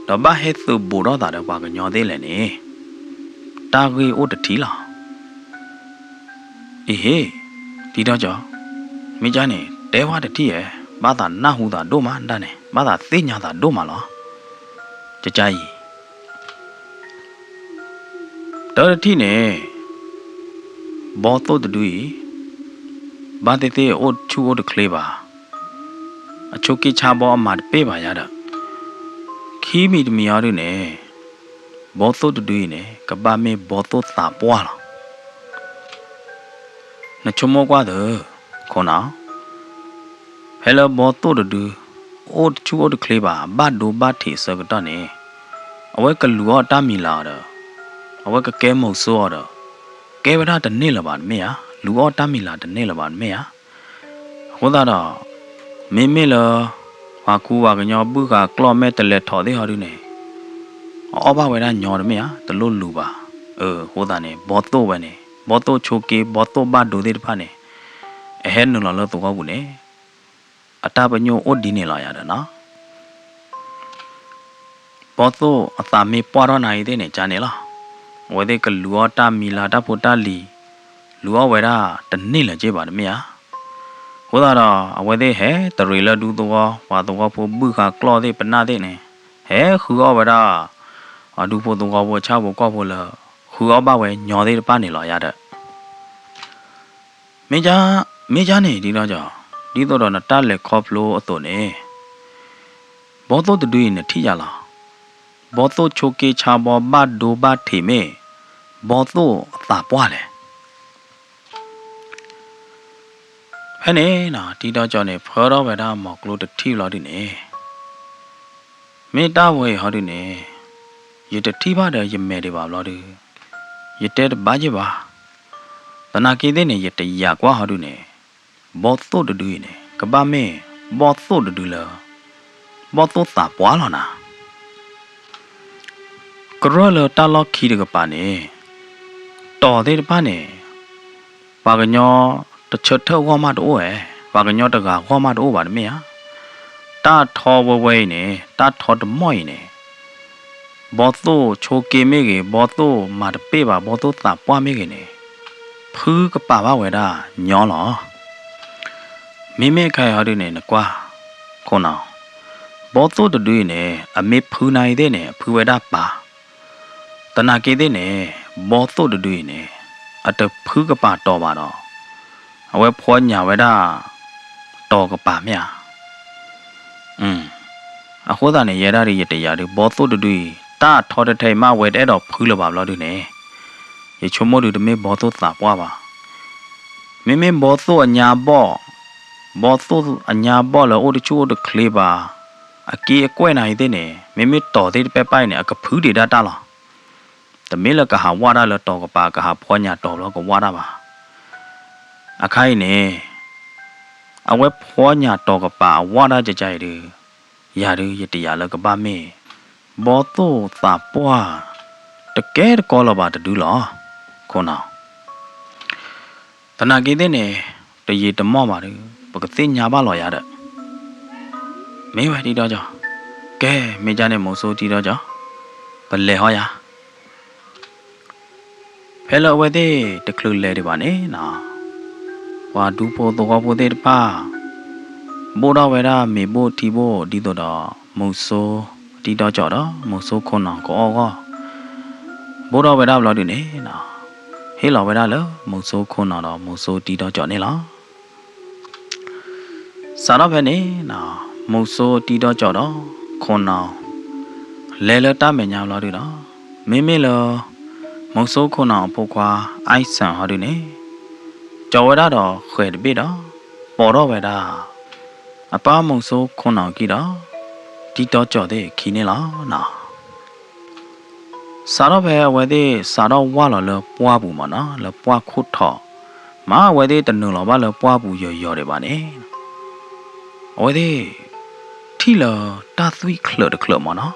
တော့ဘာဟဲသူဘူတော့တာတော့ဘာကညောသေးလဲနေတာဂီအိုတတီလားအေးဟေးဒီတော့ကြောမင်းကြနေတဲဝါတတိရဲ့ဘာသာနာဟုတာတို့မှတန်းနေဘာသာသိညာတာတို့မှလားကြကြကြီးတော်တိနေဘောတော့တူးဘာတေတေအိုချူအိုတကလေးပါအချိုကိချာဘောအမတ်ပေးပါရတာခီးမီတမီရတို့နေဘောတော့တူးနေကဘာမေဘောတော့သာပွားလားနချုံမောကွာတော့ခေါနာဖဲလဘောတော့တူအိုချူအိုတကလေးပါဘတ်ဒိုဘတ်တီစကတော့နေအဝဲကလူောတာမီလာတော့အဝဲကကဲမုံဆိုးတော့ကဲဝရတနေ့လပါမေယာလူောတာမီလာတနေ့လပါမေယာဟောတာတော့ မင်းမလောဟာကူဝါကညောပုကကလော့မဲတလက်ထော်သေးဟာဒီနေအောဘဝဲရညော်ရမရတလို့လူပါဟိုတာနေဘောတော့ပဲနေဘောတော့ချိုကေဘောတော့ဘာဒိုသေးတဖာနေအဟဲနုလောလောတော့ဘူးနေအတာပညိုအိုဒီနေလာရတယ်နော်ဘောတော့အသာမေပွားရနိုင်တဲ့နေကြနေလားဝဲတဲ့ကလူအတာမီလာတာဖို့တာလီလူအဝဲရတနေ့လည်းကျေးပါတယ်မရဟိုတော့အဝဲတဲ့ဟဲတရီလဒူတော့ဝါတော့ဖို့ဘူးကကလော်တဲ့ပနာတဲ့နေဟဲခူအဝဲရအဒူဖို့တော့ဘောချဖို့ကောက်ဖို့လားခူအဘဝဲညော်သေးတပါနေလာရတဲ့မေဂျာနေဒီတော့ကြောင့်ဒီတော့နတလက်ခေါဖလိုအတော့နေဘောတော့တူရင်ထိရလားဘောတော့ချိုကေချာဘောဘတ်ဒိုဘတ်ထေမေဘောတော့အသာပွားလေဖဲနေနော်ဒီတော့ကြောင့်နေဖော်တော့ဗဒါမောက်ကလို့တထိလာဒီနေမေတာဝဲဟောဒီနေရတထိပါတယ်ရမဲတွေပါလို့ဒီရတဲ့ဘာကြီးပါတနာကေတဲ့နေရတရကွာဟောဒီနေဘောတော့တူနေကဘာမေဘောတော့တူလာဘောတော့သာပွားလာနာကရောလတာလောက်ခီတကပါနေတော်သေးတပါနေပါကညောတချတ်ထောဝမတော့ပါကညောတကဝမတော့ပါတယ်မေဟာတာထောဝဝဲနေတာထောတမွိုင်းနေဘောတော့ချိုကေမေကေဘောတော့မာတပေပါဘောတော့သာပွားမေကေနေဖူးကပါပါဝဲတာညောလောမိမေခိုင်ဟောဒီနေနကွာခုနောဘောတော့တူနေအမေဖူးနိုင်တဲ့နေဖူးဝဲတာပါတနာကေတဲ့နေဘောတော့တူနေအတဖူးကပါတော်ပါတော့အဝဲဖွာညာဝဲတာတော်ကပါမြအခုသာနေရတာရတရားတွေဘောတော့တူတာထော်တဲ့ထိုင်မဝဲတဲ့တော့ဖူးလပါလို့ဒီနေရချုံမို့တူတမေဘောတော့သာပွားပါမင်းဘောတော့အညာဘောတော့အညာဘောလို့အိုတချို့တကလေးပါအကီအကွဲ့နိုင်တဲ့နေမင်းတော်သေးပဲပိုက်နေအကဖူးတွေတာလားတမေလကဟာဝါရလတော်ကပါကဟာဖွာညာတော်လို့ကဝါရပါအခိုင်နေအဝဲဖွာညာတော်ကပါဝါရကြကြရရာရတရားလကပါမေဘောတော့သာပွားတကဲကောလပါတူလောခုနောတနာကေတဲ့နေတရေတမော့ပါလေပကတိညာပါလောရတဲ့မင်းဝဲတီတော့ကြောကဲမေကြနဲ့မုံဆိုးတီတော့ကြောဘလဲဟောရဖဲလောဝဲတဲ့တကလူလဲတွေပါနေနော်ဝါဒူဖို့တော့ဖို့တဲ့ပါဘောတော့ဝဲတာမေဖို့တီဖို့ဒီတော့မုံဆိုးတီတော့ကြောတော့မုံဆိုးခုနောကောဘောတော့ဝဲတာဘလို့ဒီနေနော်ဟေးလောဝဲတာလောမုံဆိုးခုနောတော့မုံဆိုးတီတော့ကြောနေလားစားတော့ဖဲနေနော်မုံဆိုးတီတော့ကြောတော့ခုနောလဲလတမညာလို့ဒီတော့မင်းမင်းလောမုံဆိုးခုနောဖို့ခွာအိုက်ဆန်ဟောဒီနေကြောဝဲတာတော့ခွဲတပိတော့ပေါ်တော့ဝဲတာအပမုံဆိုးခုနောကြည့်တော့တီတော့ကြောတဲ့ခီနေလားနော်စားတော့ပဲဝဲတဲ့စားတော့ဝါလောပွားဘူးမနော်လပွားခုထော်မဝဲတဲ့တနုလောပါလပွားဘူးရော်တယ်ပါနေဝဲတဲ့ထီလောတာသွိခလတခလမနော်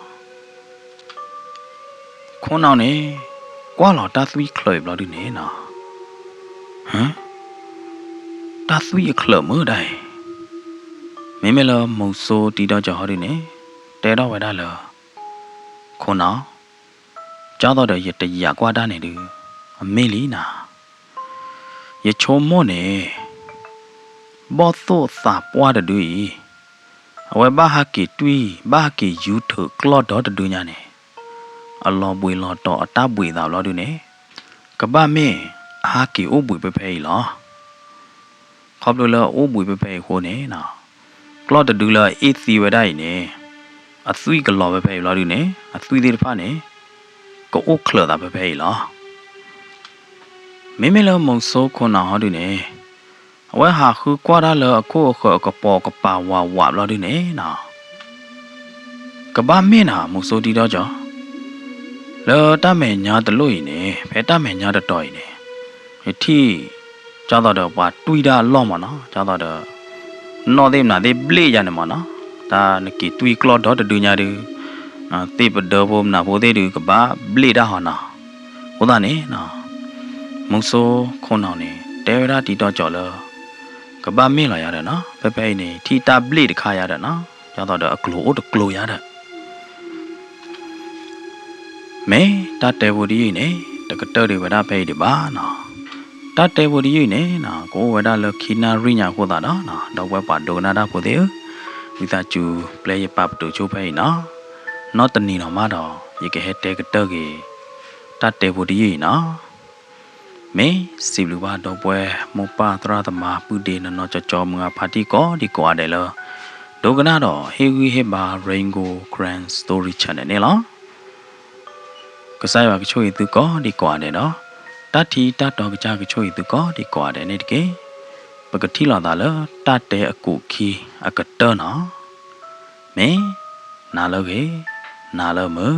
ခုနောနေကွာလောတာသွိခလဘလို့ဒီနေနော်ဟမ်တာသွိခလမတိုင်းမင်းမလောမုံဆိုးတီတော့ကြော်ဟောဒီနေတဲတော့ဝဲတာလောခုနောကြောက်တော့ရတရကွာတာနေတူအမေလီနာရချုံမော့နေဘောတော့သာပွားတူအဝဲဘာဟာကီတွီဘာကီယူထကလော့တော့တူညာနေအလောပွေလော်တော့အတပွေသာလောတူနေကပမင်းဟာကီအိုပွေပဲဖဲလောခေါပလိုလောအိုပွေပဲဖဲခိုးနေနော်ကလော့တူလာအီစီဝဲတိုင်းနေအသွီကလောပဲဖဲလောတူနေအသွီသေးတဖာနေကိုအိုခလတာပဲဖဲလောမင်းမလောမုံဆိုးခုနာဟောတူနေအဝဲဟာခုကွာတာလောအခုအခကပေါ်ကပါဝါဝါလောတူနေနော်ကဘာမင်းနာမုံဆိုးတီတော့ကြောလောတမဲညာတလို့ရင်နေဖဲတမဲညာတတော်ရင်နေထီကြောက်တော့ပါတွေးတာလော့မနော်ကြောက်တော့ no de na de ble ya ne ma no ta ne ki tui klot do de du nya de te pa do bo na bo de du ka ba ble da ha na ho da ne na mong so khon naw ne te ra ti to jaw lo ka ba min la ya da na pe pe ne thi ta ble de kha ya da na ya do a glow o de glow ya da me ta te bo di ne ta ka to de wa da pe de ba na ta te bo di ne na ko wa da lo khina ri nya ko da na do wa pa do na da bo de wi ta chu play pa to chu pe na no ta ni no ma do ye ke he te ka to ge ta te bo di na me si lu ba do pwe mo pa tra ta ma pu de na no cho cho mga party ko di ko ade lo do ka na do he wi he ba rainbow grand story channel ne lo ka sai ba ka chu yi tu ko di ko ade no ta thi ta to ka cha ka chu yi tu ko di ko ade ne de ke pa ka thi la da lo ta te a ku khi a ka to no me na lo ge na lo mo